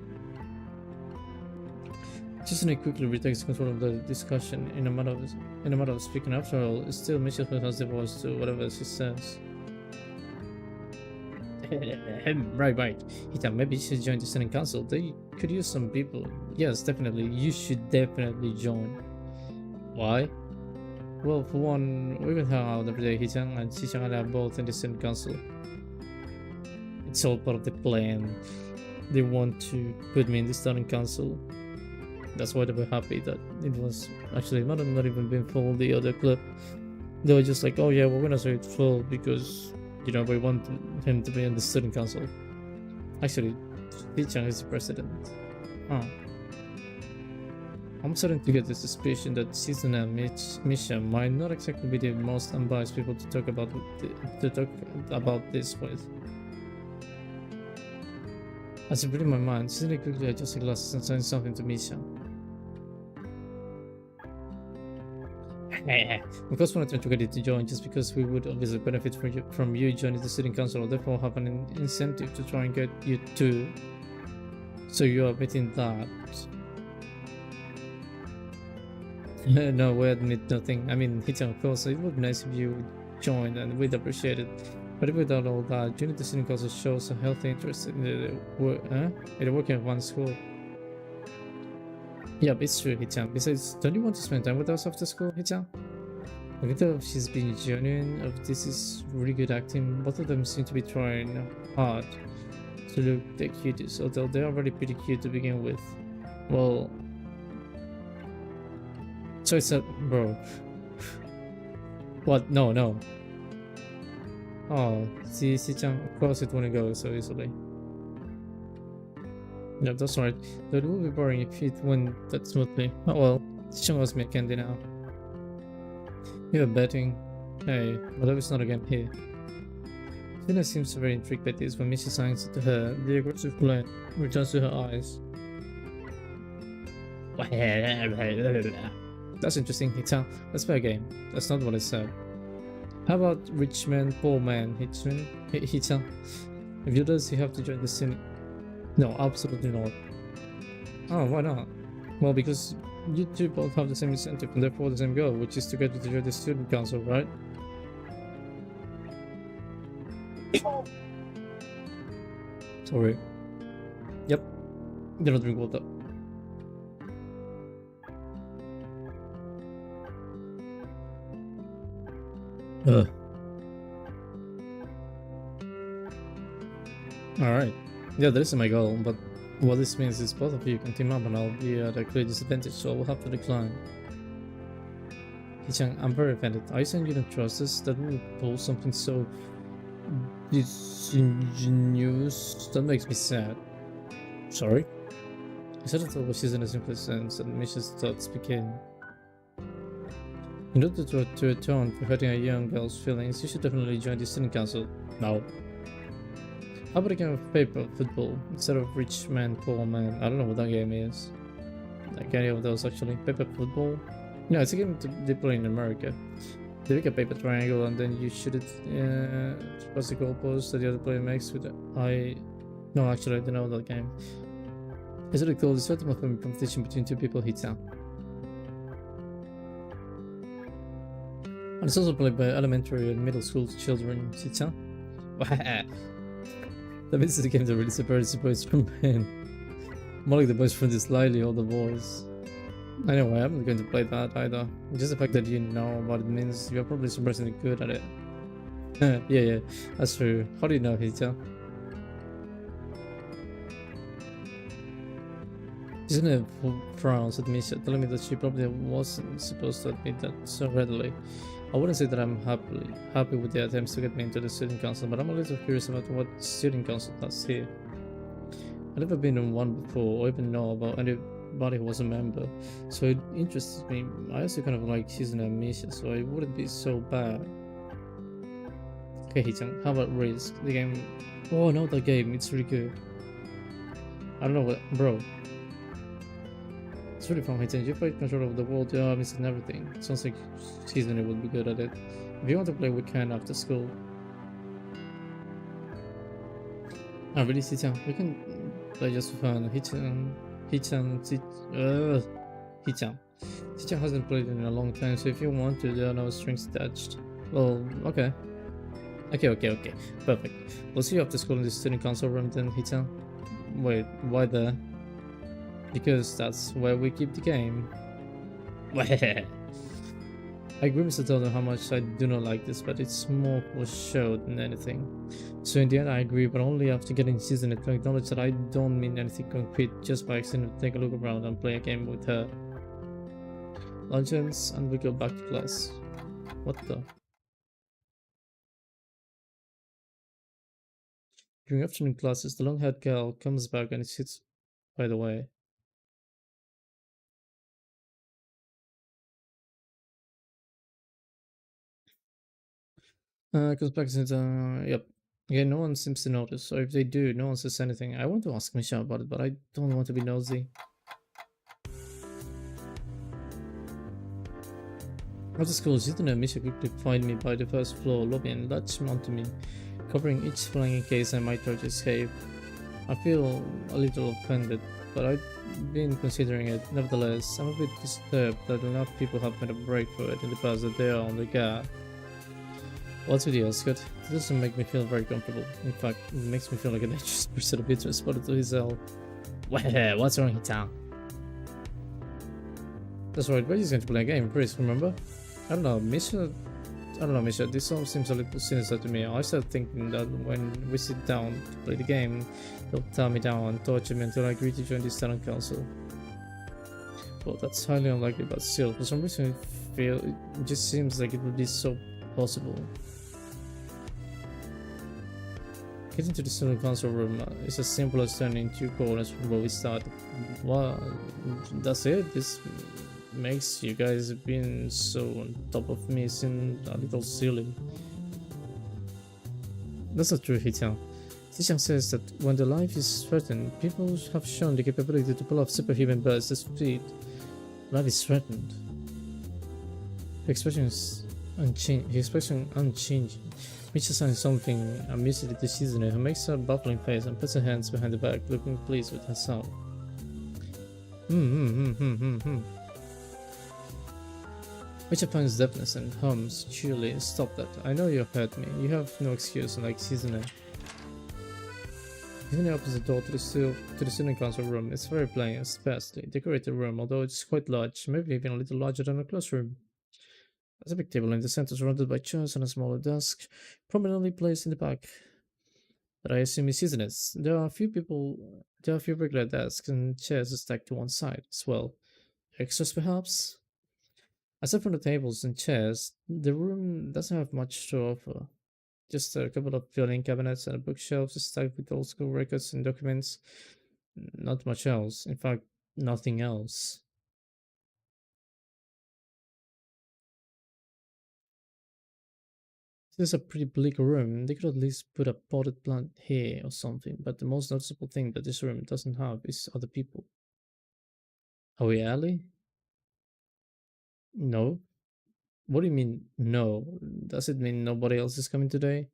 Shizune quickly retakes control of the discussion in a matter of speaking. After all, it's still Misha who has the voice to whatever she says. Right. Hita, maybe you should join the student council. They could use some people. Yes, definitely. You should definitely join. Why? Well, for one, we can hang out every day. Hee-chan and Chi-chan are both in the student council. It's all part of the plan. They want to put me in the student council. That's why they were happy that it was actually not even being full the other club. They were just like, oh yeah, we're gonna say it's full because, you know, we want him to be in the student council. Actually, Hee-chan is the president. Oh. I'm starting to get the suspicion that Season and Misha might not exactly be the most unbiased people to talk about this with. As I read in my mind, Season quickly adjusted glasses and saying something to Misha. Of course, we're not trying to get you to join just because we would obviously benefit from you joining the student council, or therefore have an incentive to try and get you to. So you are admitting that. No, we admit nothing. I mean, Hee-chan, of course, it would be nice if you joined and we'd appreciate it. But without all that, joining the student council shows a healthy interest in the working of one school. Yeah, it's true, Hee-chan. Besides, don't you want to spend time with us after school, Hee-chan? Even though she's being genuine, this is really good acting, both of them seem to be trying hard to look the cutest, although they're already pretty cute to begin with. Well, so it's a bro. What? No. Oh, see, Chan, of course it wouldn't go so easily. No, that's right. Though it would be boring if it went that smoothly. Oh well, Chan owes me a candy now. You're betting. Hey, but it's not again here. Tina seems very intrigued by this when Misha signs to her. The aggressive glance returns to her eyes. That's interesting, Hee-chan. Let's play a game. That's not what I said. How about rich man, poor man, Hee-chan? If you does, you have to join the scene. No, absolutely not. Oh, why not? Well, because you two both have the same incentive and therefore the same goal, which is to get you to join the student council, right? Sorry. Yep. You're not drink water. Alright. Yeah, that is my goal, but what this means is both of you can team up and I'll be at a clear disadvantage, so I will have to decline. Hee-chan, I'm very offended. Are you saying you don't trust us? That we would pull something so disingenuous? That makes me sad. Sorry? I said that what she's in a simple sense, and Misha's thoughts begin. In order to atone for hurting a young girl's feelings, you should definitely join the student council. No. How about a game of paper football instead of rich man, poor man? I don't know what that game is. Like any of those actually. Paper football? No, it's a game they play in America. They make a paper triangle and then you shoot it across the goalpost that the other player makes with the eye. No, actually I don't know that game. It's really cool. It's sort of a competition between two people, Hee-chan. And it's also played by elementary and middle school children, Hee-chan. That means the games are really separated the boys from men. More like the boys from the slightly older boys. Anyway, I'm not going to play that either. Just the fact that you know what it means, you're probably surprisingly good at it. yeah, that's true. How do you know, Hee-chan? Isn't it frowns at Misha, telling me that she probably wasn't supposed to admit that so readily. I wouldn't say that I'm happy with the attempts to get me into the student council, but I'm a little curious about what student council does here. I've never been in one before, or even know about anybody who was a member, so it interests me. I also kind of like Season and Misha, so it wouldn't be so bad. Okay, Hee-chan, how about Risk? The game. Oh no, the game, it's really good. I don't know what, bro. It's really fun, Hee-chan. You played control of the world, yeah, missing everything. It sounds like Season would be good at it. If you want to play, we can after school. Oh, really, Hee-chan? We can play just for fun. Hee-chan hasn't played in a long time, so if you want to, there are no strings attached. Well, okay. Okay. Perfect. We'll see you after school in the student council room then, Hee-chan. Wait, why there? Because that's where we keep the game. I agree with Satono how much I do not like this, but it's more for show than anything. So in the end I agree, but only after getting seasoned to acknowledge that I don't mean anything concrete just by accident take a look around and play a game with her. Lunch ends and we go back to class. What the? During afternoon classes, the long-haired girl comes back and sits by the way. Comes back and says, yep. Okay, no one seems to notice, or if they do, no one says anything. I want to ask Michelle about it, but I don't want to be nosy. After school, Zidane and Misha quickly find me by the first floor lobby and latch onto me, covering each flank in case I might try to escape. I feel a little offended, but I've been considering it. Nevertheless, I'm a bit disturbed that enough people have made a break for it in the past that they are on the guard. What's with you, Oscar? It doesn't make me feel very comfortable. In fact, it makes me feel like a dangerous person a bit spotted to his hell. What's wrong, Hitan? That's right, Reggie's going to play a game, Chris, remember? I don't know, Misha, this all seems a little sinister to me. I started thinking that when we sit down to play the game, they'll tie me down and torture me until I agree to join the student council. Well, that's highly unlikely, but still, for some reason it just seems like it would be so possible. Getting to the student council room is as simple as turning 2 corners from where we started. Well, that's it. This makes you guys being so on top of me seem a little silly. That's not true, Hitan. Zhixiang says that when the life is threatened, people have shown the capability to pull off superhuman bursts of speed. Life is threatened. His expression unchanging. Misha signs something amusingly to Shizune, who makes a baffling face and puts her hands behind her back, looking pleased with herself. Misha finds deafness and hums cheerily. Stop that. I know you hurt me. You have no excuse, unlike Shizune. Shizune opens the door to the student council room. It's very plain and sparsely decorated room, although it's quite large, maybe even a little larger than a classroom. There's a big table in the center surrounded by chairs and a smaller desk, prominently placed in the back. That I assume is Shizune's. There are a few regular desks and chairs stacked to one side as well. Extras perhaps? Aside from the tables and chairs, the room doesn't have much to offer. Just a couple of filing cabinets and bookshelves stacked with old school records and documents. Not much else. In fact, nothing else. This is a pretty bleak room. They could at least put a potted plant here or something, but the most noticeable thing that this room doesn't have is other people. Are we early? No. What do you mean, no? Does it mean nobody else is coming today?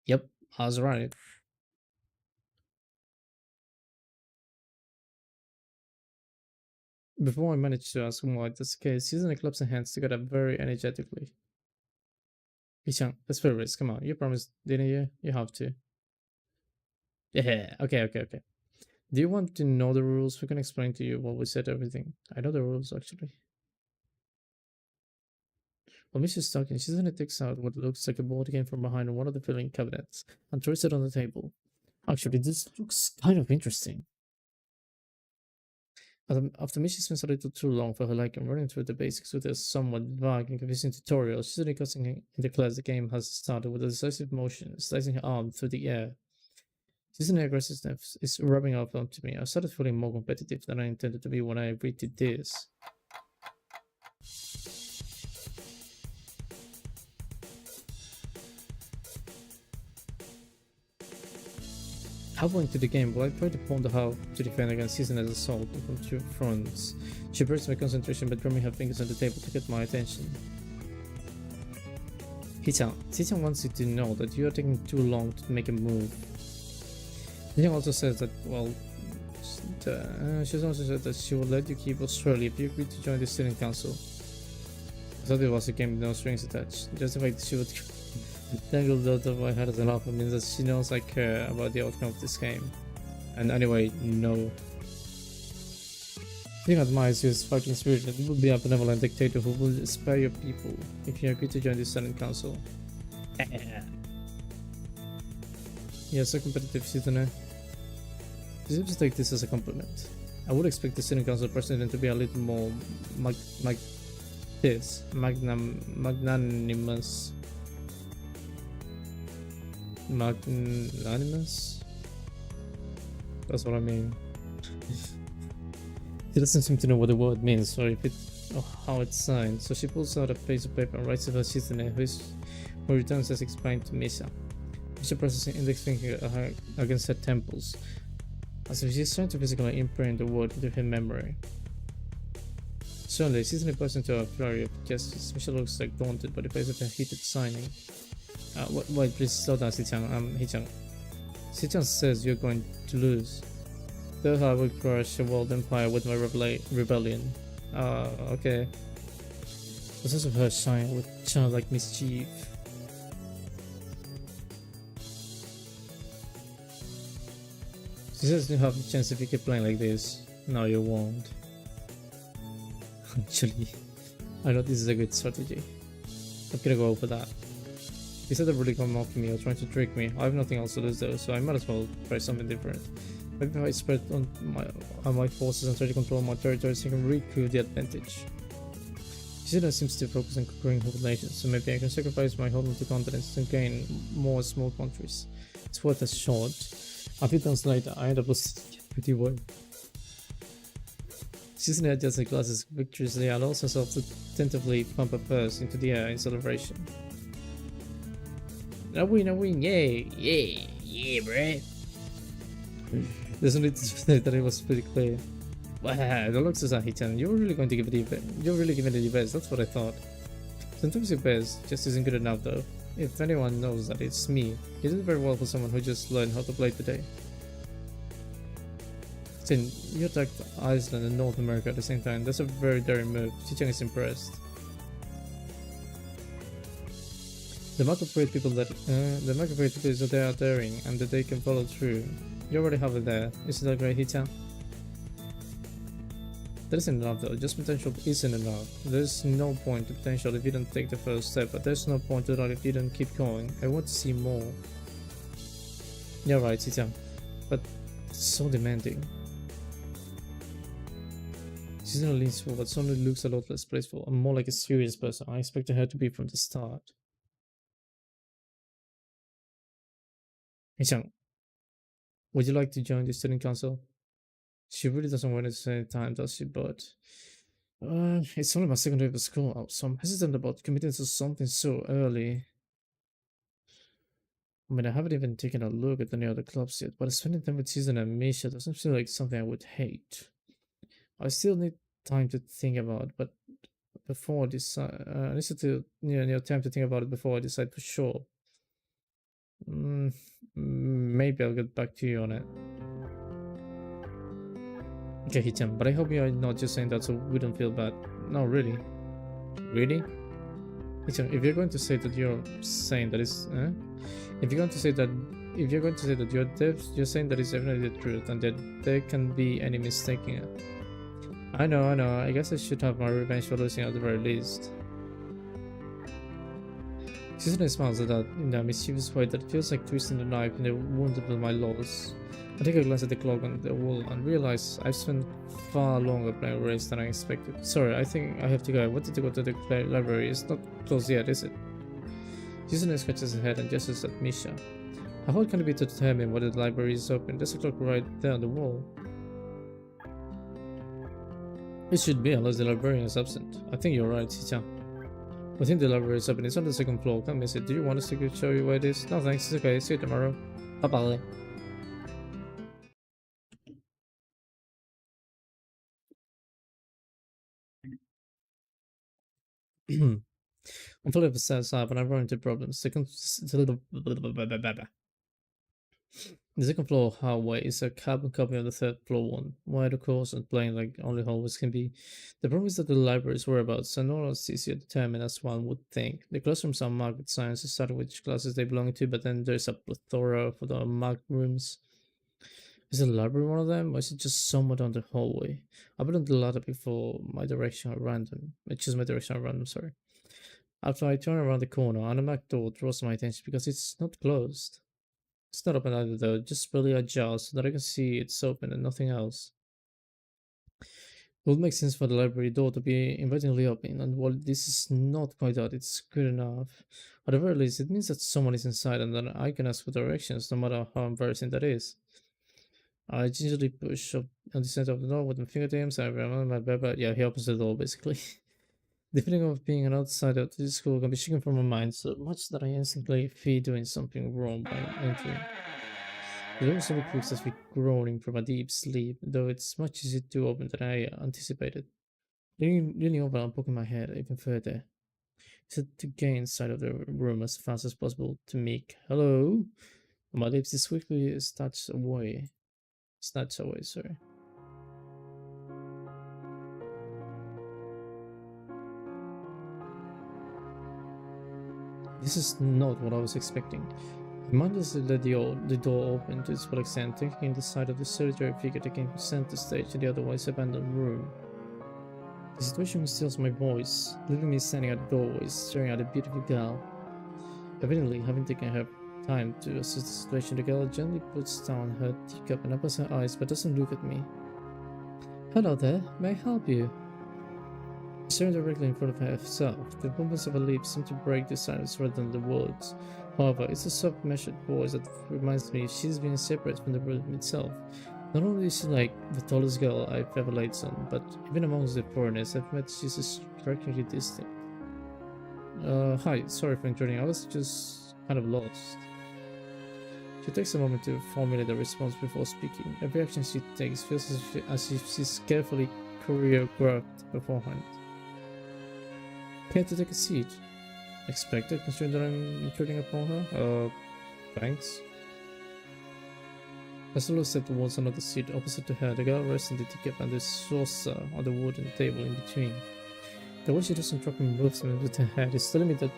Yep, I was right. Before I managed to ask why that's the case, Susan claps her hands together very energetically. Ishan, let's play race. Come on, you promised, didn't you? You have to. Yeah, okay. Do you want to know the rules? We can explain to you what we said, everything. I know the rules, actually. While Mrs. talking, Susan takes out what looks like a board game from behind one of the filling cabinets and throws it on the table. Actually, this looks kind of interesting. After Mishi spends a little too long for her liking, running through the basics with a somewhat vague and confusing tutorial, suddenly cussing in the class the game has started with a decisive motion, slicing her arm through the air. Susan's aggressiveness is rubbing off onto me. I started feeling more competitive than I intended to be when I agreed to this. Halfway into the game, while I try to ponder how to defend against Susan's assault from 2 fronts, she breaks my concentration by drumming her fingers on the table to get my attention. Hichan wants you to know that you are taking too long to make a move. Hichan also says that, well, she also said that she will let you keep Australia if you agree to join the student council. I thought it was a game with no strings attached. Just the fact that she would tangled out of my head as an offer means that she knows I care about the outcome of this game. And anyway, no. Being admires his fighting spirit, and he will be a benevolent dictator who will spare your people if you agree to join the Senate Council. Yes, a competitive citizen. He seems to take this as a compliment. I would expect the Senate Council president to be a little more magnanimous. Magnanimous? That's what I mean. She doesn't seem to know what the word means or if it or how it's signed, so she pulls out a piece of paper and writes it her Shizune, who returns as explained to Misha. Misha presses an index finger against her temples, as if she's trying to physically imprint the word into her memory. Suddenly, Shizune bursts into a flurry of gestures. Misha looks like daunted by the pace of her heated signing. Wait, please slow down, Hichan. Hichan. Hichan says you're going to lose. Though I will crush a world empire with my rebellion. Okay. The sense of her shine with childlike mischief. She says you have a chance if you keep playing like this. No, you won't. Actually, I know this is a good strategy. I'm gonna go for that. He said they're really gonna mock me or trying to trick me. I have nothing else to lose though, so I might as well try something different. Maybe if I spread on my forces and try to control my territories, I can recoup the advantage. Shizuna seems to focus on conquering whole nations, so maybe I can sacrifice my hold on the continents to gain more small countries. It's worth a shot. A few times later, I end up losing pretty well. Shizuna adjusts her glasses victoriously and allows herself to tentatively pump her purse into the air in celebration. I win, yay, bruh. There's no need to say that it was pretty clear. Wow, the looks is Hichan. You're really going to give it you're really giving it your best, that's what I thought. Sometimes your best just isn't good enough though. If anyone knows that it's me, you did very well for someone who just learned how to play today. Sin, you attacked Iceland and North America at the same time. That's a very daring move. Hichan is impressed. The mark of great people is that they are daring and that they can follow through. You already have it there. Isn't that great, Hichan? That isn't enough though, just potential isn't enough. There's no point to potential if you don't take the first step, but there's no point to that if you don't keep going. I want to see more. You're right, Hichan, but it's so demanding. Shizuna leans forward, suddenly looks a lot less playful and more like a serious person I expected her to be from the start. Hichan, would you like to join the student council? She really doesn't want to say time, does she? But it's only my second day of school, so I'm hesitant about committing to something so early. I mean, I haven't even taken a look at any other clubs yet, but spending time with Season and Misha doesn't feel like something I would hate. I still need time to think about, but before this, I need to time to think about it before I decide for sure. Maybe I'll get back to you on it. Okay, Hichan, but I hope you are not just saying that so we don't feel bad. No, really. Really? Hichan, if you're going to say that you're saying that is, if you're going to say that, you're saying that it's definitely the truth and that there can be any mistaking it. I know. I guess I should have my revenge for losing at the very least. Susan smiles at that in a mischievous way that feels like twisting the knife in the wound of my loss. I take a glance at the clock on the wall and realize I've spent far longer playing race than I expected. Sorry, I think I have to go. I wanted to go to the library. It's not closed yet, is it? Susan scratches her head and gestures at Misha. How hard can it be to determine whether the library is open? There's a clock right there on the wall. It should be, unless the librarian is absent. I think you're right, Hichan. I think the library is open. It's on the second floor. Can't miss it. Do you want us to show you where it is? No thanks, it's okay. See you tomorrow. Bye bye. I'm full of sad but I run into problems. The second floor hallway is a carbon copy of the third floor one, wide of course and plain like only hallways can be. The problem is that the library's whereabouts are not as easy to determine as one would think. The classrooms are marked with signs to start which classes they belong to, but then there's a plethora of the marked rooms. Is the library one of them, or is it just somewhere down the hallway? I put on the ladder before my direction at random. I choose my direction at random, sorry. After I turn around the corner, an unlocked door draws my attention because it's not closed. It's not open either though, just barely ajar so that I can see it's open and nothing else. It would make sense for the library door to be invitingly open, and while this is not quite that, it's good enough. At the very least, it means that someone is inside and that I can ask for directions, no matter how embarrassing that is. I gingerly push up on the center of the door with my fingertips. I remember my bed, but yeah, he opens the door basically. The feeling of being an outsider to this school can be shaken from my mind so much that I instantly feel doing something wrong by entering. The door slowly creaks as we groaning from a deep sleep, though it's much easier to open than I anticipated. Leaning over and poking my head even further, so to gain inside of the room as fast as possible to make hello. My lips is quickly snatched away, sorry. This is not what I was expecting. I mindlessly let the door open to its full extent, taking in the sight of the solitary figure taking center stage in the otherwise abandoned room. The situation steals my voice, leaving me standing at the doorway, staring at a beautiful girl. Evidently, having taken her time to assess the situation, the girl gently puts down her teacup and opens her eyes but doesn't look at me. Hello there, may I help you? Staring directly in front of herself, the movements of her lips seem to break the silence rather than the words. However, it's a soft, measured voice that reminds me she's been separate from the room itself. Not only is she like the tallest girl I've ever laid on, but even amongst the foreigners I've met, she's strikingly distinct. Hi, sorry for intruding, I was just kind of lost. She takes a moment to formulate a response before speaking. Every action she takes feels as if she's carefully choreographed beforehand. Care to take a seat? Expected, considering that I'm intruding upon her? Thanks. I slowly step towards another seat opposite to her. The girl rests on the teacup and the saucer on the wooden table in between. The way she doesn't drop in movement with her head is telling me that,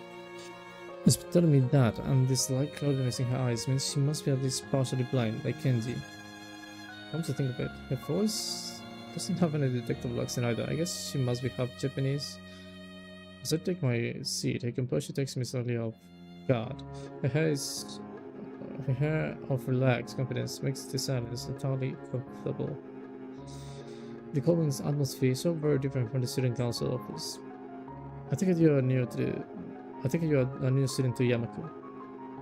and this light cloudiness in her eyes means she must be at least partially blind, like Kenji. Come to think of it, her voice doesn't have any detectable accent either. I guess she must be half Japanese. As I take my seat, her composure takes me slightly off guard. Her hair of relaxed confidence makes the silence entirely comfortable. The calming atmosphere is so very different from the student council office. I think you are new a new student to Yamaku.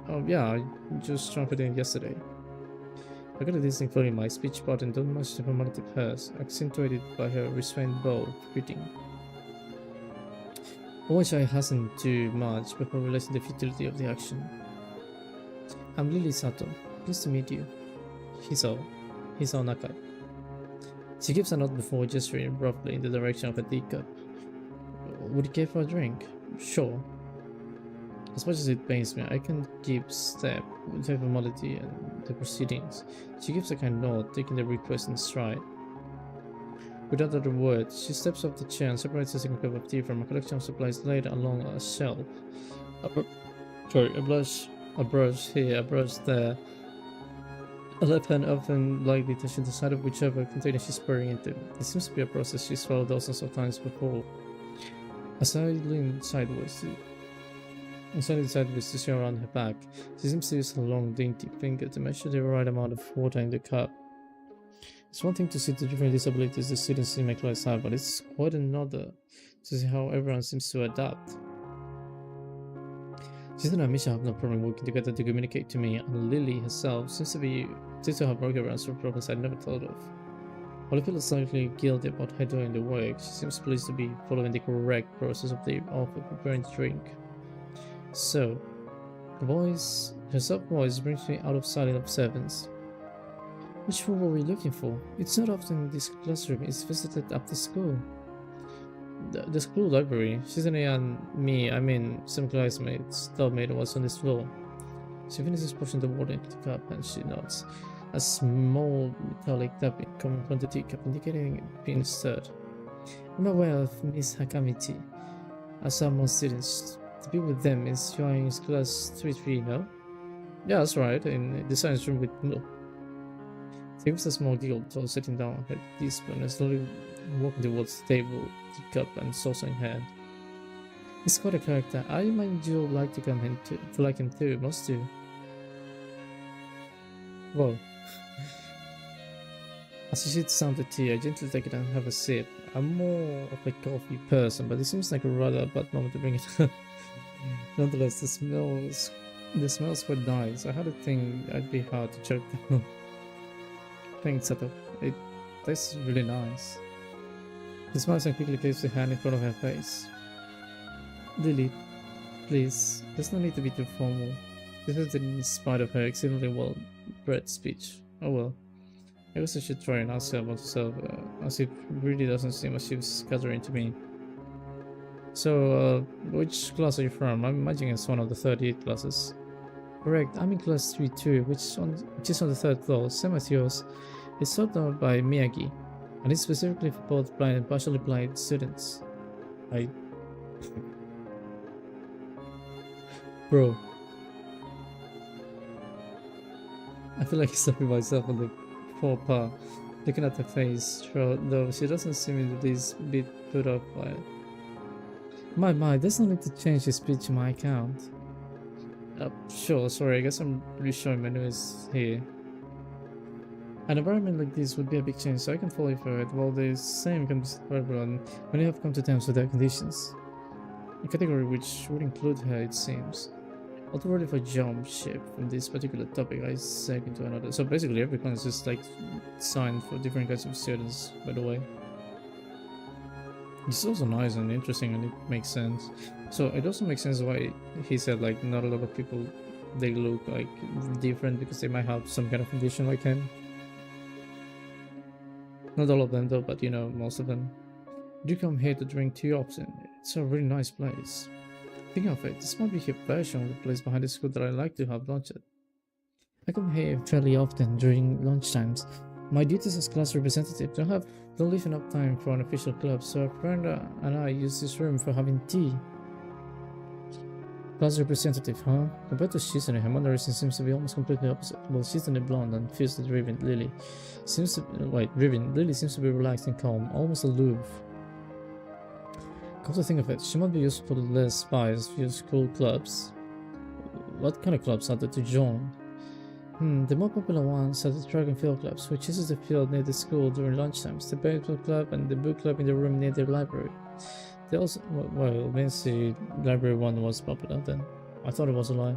Oh yeah, I just transferred in yesterday. I got a distinct feeling my speech pattern don't match the formality of hers, accentuated by her restrained bow of greeting. I wish I hasn't too much before realizing the futility of the action. I'm Lily Sato. Pleased to meet you. Hisao Nakai. She gives a nod before gesturing roughly in the direction of a teacup. Would you care for a drink? Sure. As much as it pains me, I can't keep step with her formality and the proceedings. She gives a kind nod, taking the request in stride. Without other words, she steps off the chair and separates a second cup of tea from a collection of supplies laid along a shelf. A brush here, a brush there. A left hand often lightly touching the side of whichever container she's pouring into. It seems to be a process she's followed dozens of times before. As I lean sideways to see around her back, she seems to use a long, dainty finger to measure the right amount of water in the cup. It's one thing to see the different disabilities the students in my class have, but it's quite another to see how everyone seems to adapt. She and Amisha have no problem working together to communicate to me, and Lily herself seems to have workarounds for problems I'd never thought of. While I feel slightly guilty about her doing the work, she seems pleased to be following the correct process of preparing the drink. So, her soft voice brings me out of silent observance. Which one were we looking for? It's not often this classroom is visited after school. The school library. Shizune and me, some classmates, told me it was on this floor. She finishes pushing the water into the cup and she nods. A small metallic tapping coming from the teacup indicating it being stirred. I'm aware of Miss Hakamichi. As some students, to be with them is joining class 3-3, no? Yeah, that's right, in the science room with Blue. She gives a small giggle before sitting down, her teaspoon, and slowly walking towards the table, teacup and saucer in hand. He's quite a character. I imagine you'll like to like him too, must you? Whoa. As she sits down to tea, I gently take it and have a sip. I'm more of a coffee person, but it seems like a rather bad moment to bring it up. Nonetheless, the smells quite nice. I had a thing I'd be hard to choke down. Thanks, Sato. It tastes really nice. She smiles and quickly places her hand in front of her face. Lily, please, there's no need to be too formal. This is in spite of her exceedingly well-bred speech. Oh well. I guess I should try and ask her about herself, as it really doesn't seem as she's catering to me. So, which class are you from? I'm imagining it's one of the 38 classes. Correct, I'm in class 3-2, which is on the 3rd floor, same as yours. It's taught out by Miyagi, and it's specifically for both blind and partially blind students. Bro. I feel like slapping myself on the faux pas, looking at her face, though she doesn't seem in the least bit put off by it. My, there's no need to change the speech in my account. Sure, sorry, I guess I'm really showing my nose here. An environment like this would be a big change, so I can follow you for it, while the same can be said for everyone when you have come to terms with their conditions. A category which would include her, it seems. Although if I jump ship from this particular topic, I seg into another. So basically every class is just like designed for different kinds of students, by the way. It's also nice and interesting, and it makes sense. So it also makes sense why he said like not a lot of people, they look like different because they might have some kind of condition like him. Not all of them though, but you know, most of them. Do come here to drink tea often? It's a really nice place. Think of it, this might be a version of the place behind the school that I like to have lunch at. I come here fairly often during lunch times. My duties as class representative don't leave enough time for an official club, so a friend and I use this room for having tea. Class representative, huh? Compared to Shizune, her mannerism seems to be almost completely opposite. While Shizune blonde and fiercely driven, Lily seems to be relaxed and calm, almost aloof. Come to think of it, she might be useful to less spies via school clubs. What kind of clubs are there to join? The more popular ones are the track and field clubs, which uses the field near the school during lunchtimes, the baseball club and the book club in the room near the library. They also, well, means the library one was popular then. I thought it was a lie.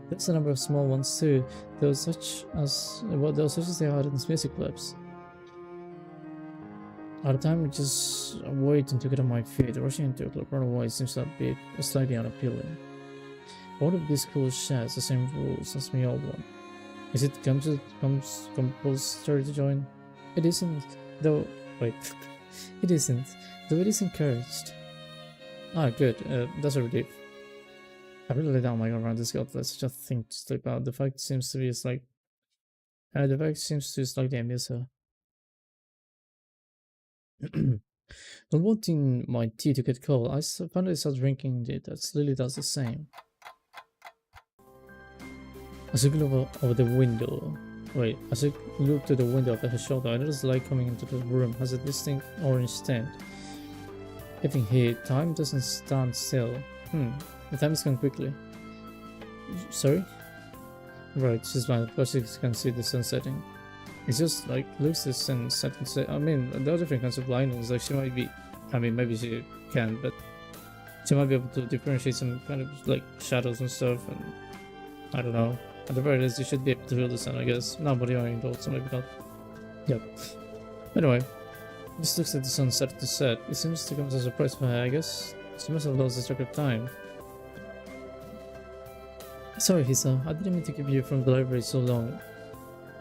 There's a number of small ones too. There was such as the ardent music clubs. At the time, just waiting to get on my feet, rushing into a club right away seems to be slightly unappealing. All of these schools shares the same rules as my old one. Is it compulsory to join? It isn't, though. Wait, it isn't, though it is encouraged. Ah, good. That's a relief. I really let down my around this girl. That's such a thing to slip out. The fact seems to slightly amuse her. Not wanting my tea to get cold, I finally start drinking it as Lily does the same. As I look over the window, as I look to the window over her shoulder, I notice the light coming into the room has a distinct orange tint. Even here, time doesn't stand still. The time is gone quickly. Sorry? Right, she's blind, of course you can see the sun setting. It's just like looks the sun setting. I mean, there are different kinds of blindness. Like she might be, I mean, maybe she can, but she might be able to differentiate some kind of like shadows and stuff. And I don't know. At the very least, you should be able to feel the sun, I guess. No, but you're indoors, so maybe not. Yep. Anyway, just looks at the sun starting to set. It seems to come as a surprise for her, I guess. She must have lost the track of time. Sorry, Hisa. I didn't mean to keep you from the library so long.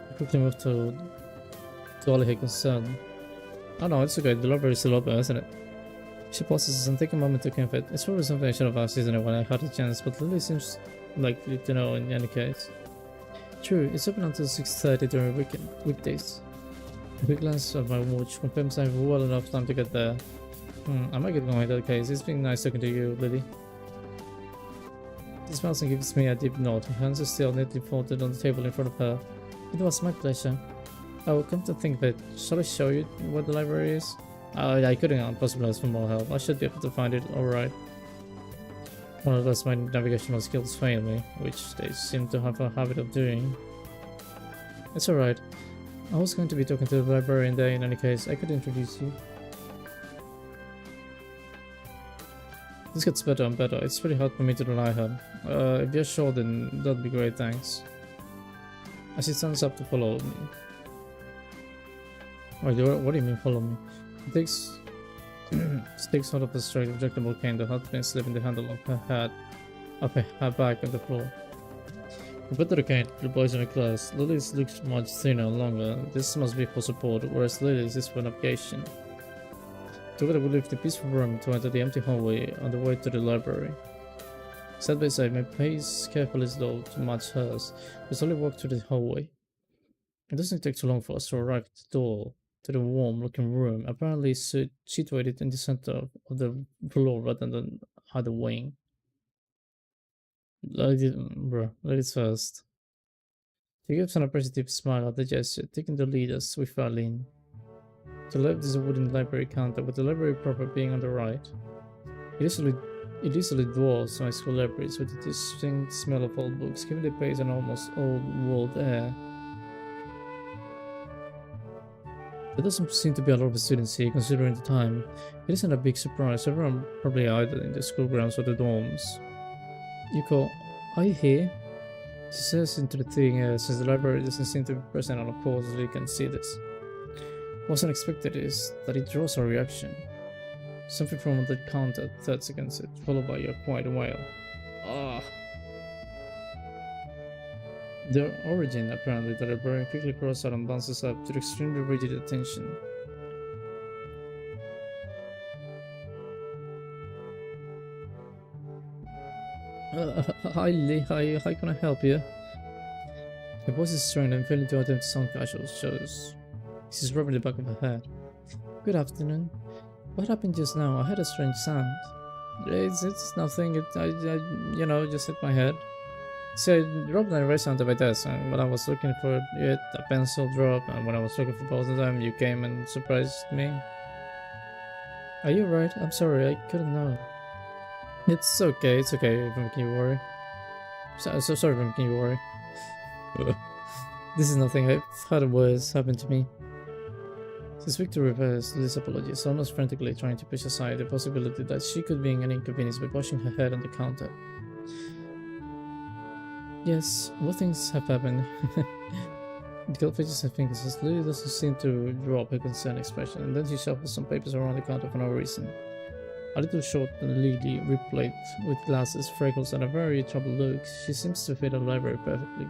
I quickly moved to all her concern. Oh no, it's okay. The library is still open, isn't it? She pauses and takes a moment to think it. It's probably something I should have asked, isn't it, when I had a chance, but Lily seems likely to know in any case. True, it's open until 6:30 during weekdays. A quick glance at my watch confirms I have well enough time to get there. I might get going in that case. It's been nice talking to you, Lily. She smiles and gives me a deep nod. Her hands are still neatly folded on the table in front of her. It was my pleasure. Oh, come to think of it, shall I show you what the library is? I couldn't possibly ask for more help. I should be able to find it alright. Unless my navigational skills fail me, which they seem to have a habit of doing. It's alright. I was going to be talking to the librarian there in any case. I could introduce you. This gets better and better. It's pretty hard for me to rely on her. If you're sure, then that'd be great, thanks. As she stands up to follow me. Wait, what do you mean follow me? It takes sticks hold of a straight ejectable cane that had been slipping the handle of her head up her back on the floor. Compared to the cane, the boys in the class, Lily's looks much thinner and longer. This must be for support, whereas Lily's is for navigation. Together we leave the peaceful room to enter the empty hallway on the way to the library. Side by side, my pace carefully slowed to match hers. We slowly walk through the hallway. It doesn't take too long for us to arrive at the door to the warm-looking room, apparently situated in the center of the floor rather than at the wing. Ladies first. She gives an appreciative smile at the gesture, taking the lead as we file in. To the left is a wooden library counter, with the library proper being on the right. It easily dwarfs my school libraries with a distinct smell of old books, giving the place an almost old-world air. There doesn't seem to be a lot of students here, considering the time. It isn't a big surprise, everyone probably either in the school grounds or the dorms. Yuko, are you here? She says into the thing since the library doesn't seem to be present on a pause, you can see this. What's unexpected is that it draws a reaction. Something from the counter 30 seconds, followed by a quiet wail. Ah! The origin, apparently, the librarian quickly crosses out and bounces up to the extremely rigid attention. Hi Lee, how can I help you? Her voice is strained and failing to attempt to sound casual, shows she's rubbing the back of her head. Good afternoon. What happened just now? I heard a strange sound. It's nothing, I just hit my head. So I dropped an eraser onto my desk, and when I was looking for it, a pencil dropped, and when I was looking for both of them, you came and surprised me. Are you right? I'm sorry, I couldn't know. It's okay if I'm making you worry. So sorry if I'm making you worry. This is nothing, I've had worse happen to me. She speaks to reverse Lily's apologies, almost frantically trying to push aside the possibility that she could be an inconvenience by pushing her head on the counter. Yes, what things have happened? The girl fidgets her fingers as Lily doesn't seem to drop her concerned expression, and then she shuffles some papers around the counter for no reason. A little short and lady replate with glasses, freckles, and a very troubled look, she seems to fit the library perfectly.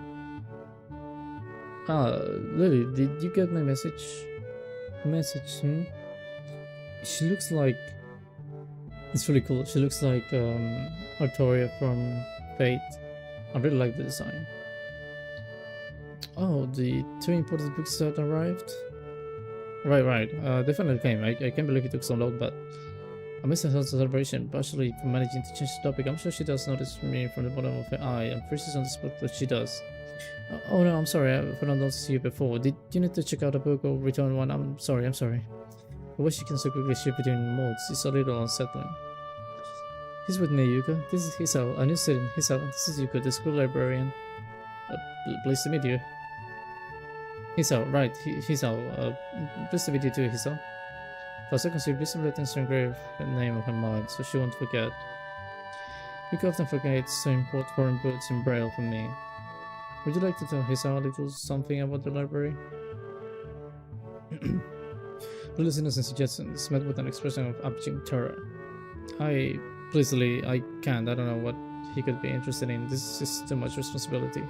Ah, Lily, did you get my message? She looks like... It's really cool. She looks like Artoria from Fate. I really like the design. Oh, the 2 important books that arrived? Right. Definitely came. I can't believe it took so long, but I missed her celebration, partially for managing to change the topic. I'm sure she does notice me from the bottom of her eye and freezes on the spot that she does. Oh no, I'm sorry, I've not noticed you before. Did you need to check out a book or return one? I'm sorry. The way she can so quickly shift between modes is a little unsettling. He's with me, Yuka. This is Hisao, a new student. Hisao, this is Yuka, the school librarian. Pleased to meet you. Hisao, right, Hisao. Pleased to meet you too, Hisao. For a second, she visibly attempts to engrave the name on her mind, so she won't forget. Yuka often forgets to import foreign books in braille for me. Would you like to tell Hisao a little something about the library? Lily's innocent suggestion is met with an expression of abject terror. Please Lily, I can't. I don't know what he could be interested in. This is too much responsibility.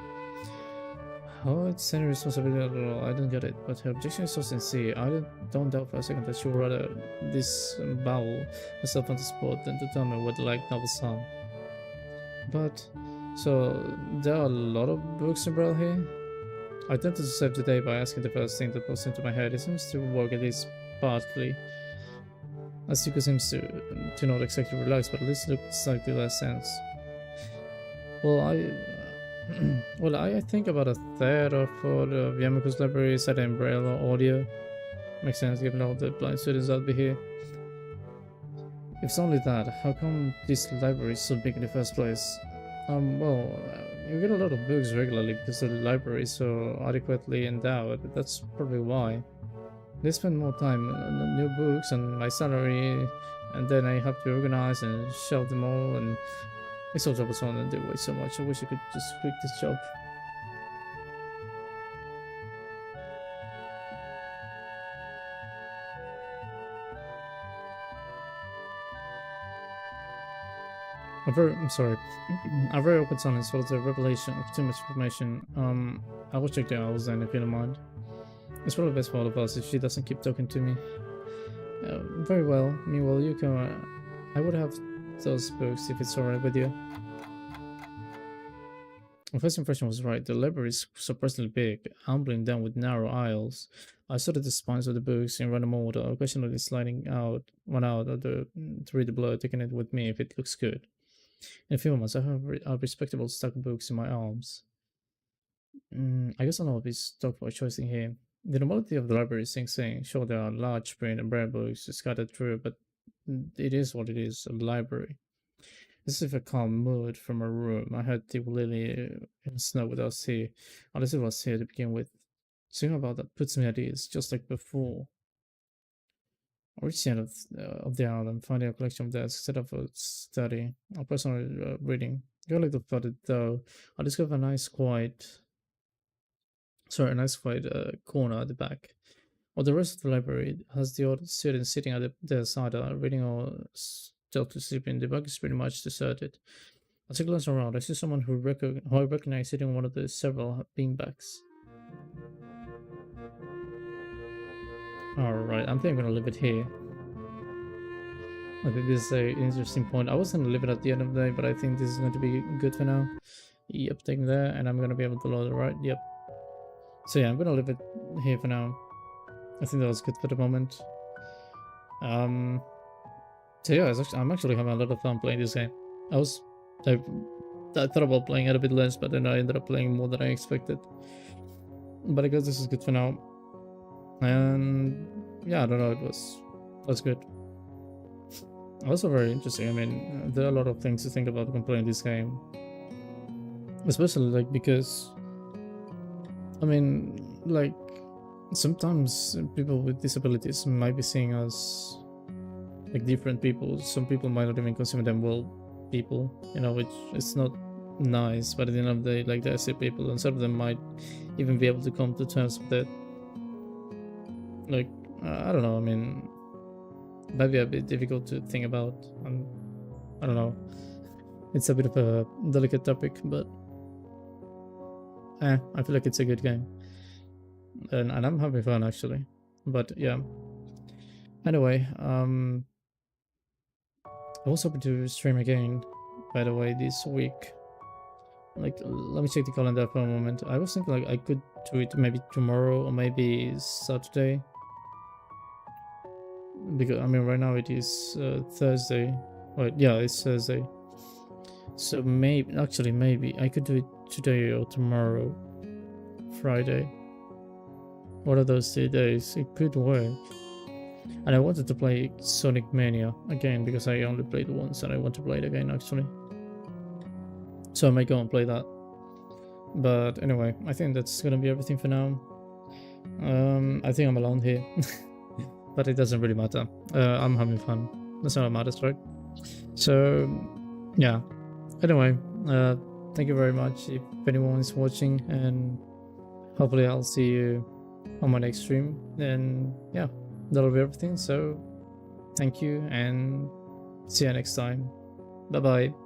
Oh, it's any responsibility at all. I don't get it. But her objection is so sincere. I don't doubt for a second that she would rather disembowel herself on the spot than to tell me what the light novels are. But, so, there are a lot of books in braille here? I attempted to save the day by asking the first thing that pops into my head. It seems to work at least partly. As Yuka seems to not exactly relax, but at least look slightly less tense. Well, Well, I think about a third of all the Yamaku's library is at Umbrella Audio. Makes sense given all the blind students that'll be here. If it's only that, how come this library is so big in the first place? You get a lot of books regularly because the library is so adequately endowed. That's probably why. They spend more time on new books and my salary, and then I have to organize and shelve them all, and it's so troublesome and they waste so much. I wish I could just quit this job. I'm sorry. A very open silence follows the revelation of too much information. I will check the owls then if you don't mind. It's probably best for all of us if she doesn't keep talking to me. Very well. Meanwhile, you can. I would have those books if it's alright with you. My first impression was right. The library is surprisingly big, ambling down with narrow aisles. I sorted the spines of the books in random order, occasionally sliding one out of the to read the below, taking it with me if it looks good. In a few months, I have a respectable stack of books in my arms. I guess I'll be stuck by choosing here. The normality of the library is saying, sure, there are large print and rare books scattered through, but it is what it is, a library. This is a calm mood from a room. I heard Deep Lily in snow with us here, unless it was here to begin with. Something about that puts me at ease, just like before. I reached the end of the island, finding a collection of desks set up for study, or personal reading. Go like the thought it though. I discovered a nice quiet corner at the back. While the rest of the library has the odd student sitting at their side, reading or still to sleeping. The back is pretty much deserted. As I glance around, I see someone who I recognize sitting on one of the several beanbags. Alright, I think I'm gonna leave it here. I think this is an interesting point. I was gonna leave it at the end of the day, but I think this is going to be good for now. Yep, taking there, and I'm gonna be able to load it, right? Yep. So yeah, I'm gonna leave it here for now. I think that was good for the moment. So yeah, I'm actually having a lot of fun playing this game. I thought about playing it a bit less, but then I ended up playing more than I expected. But I guess this is good for now. And yeah, I don't know, it was good. Also very interesting. I mean, there are a lot of things to think about when playing this game. Especially like because I mean, like sometimes people with disabilities might be seeing us like different people. Some people might not even consider them well people, you know, which is not nice, but at the end of the day, like they're sick people, and some of them might even be able to come to terms with it. Like, I don't know, I mean, it might be a bit difficult to think about. I don't know. It's a bit of a delicate topic, but I feel like it's a good game. And I'm having fun actually. But yeah. Anyway, I was hoping to stream again, by the way, this week. Like, let me check the calendar for a moment. I was thinking like I could do it maybe tomorrow or maybe Saturday. Because I mean right now it is Thursday. Wait, yeah, it's Thursday. So maybe I could do it today or tomorrow, Friday. What are those 2 days? It could work. And I wanted to play Sonic Mania again because I only played once and I want to play it again actually. So I might go and play that. But anyway, I think that's gonna be everything for now. I think I'm alone here. But it doesn't really matter. I'm having fun. That's all that matters, right? So yeah. Anyway, thank you very much if anyone is watching, and hopefully I'll see you on my next stream. And yeah, that'll be everything. So thank you and see you next time. Bye bye.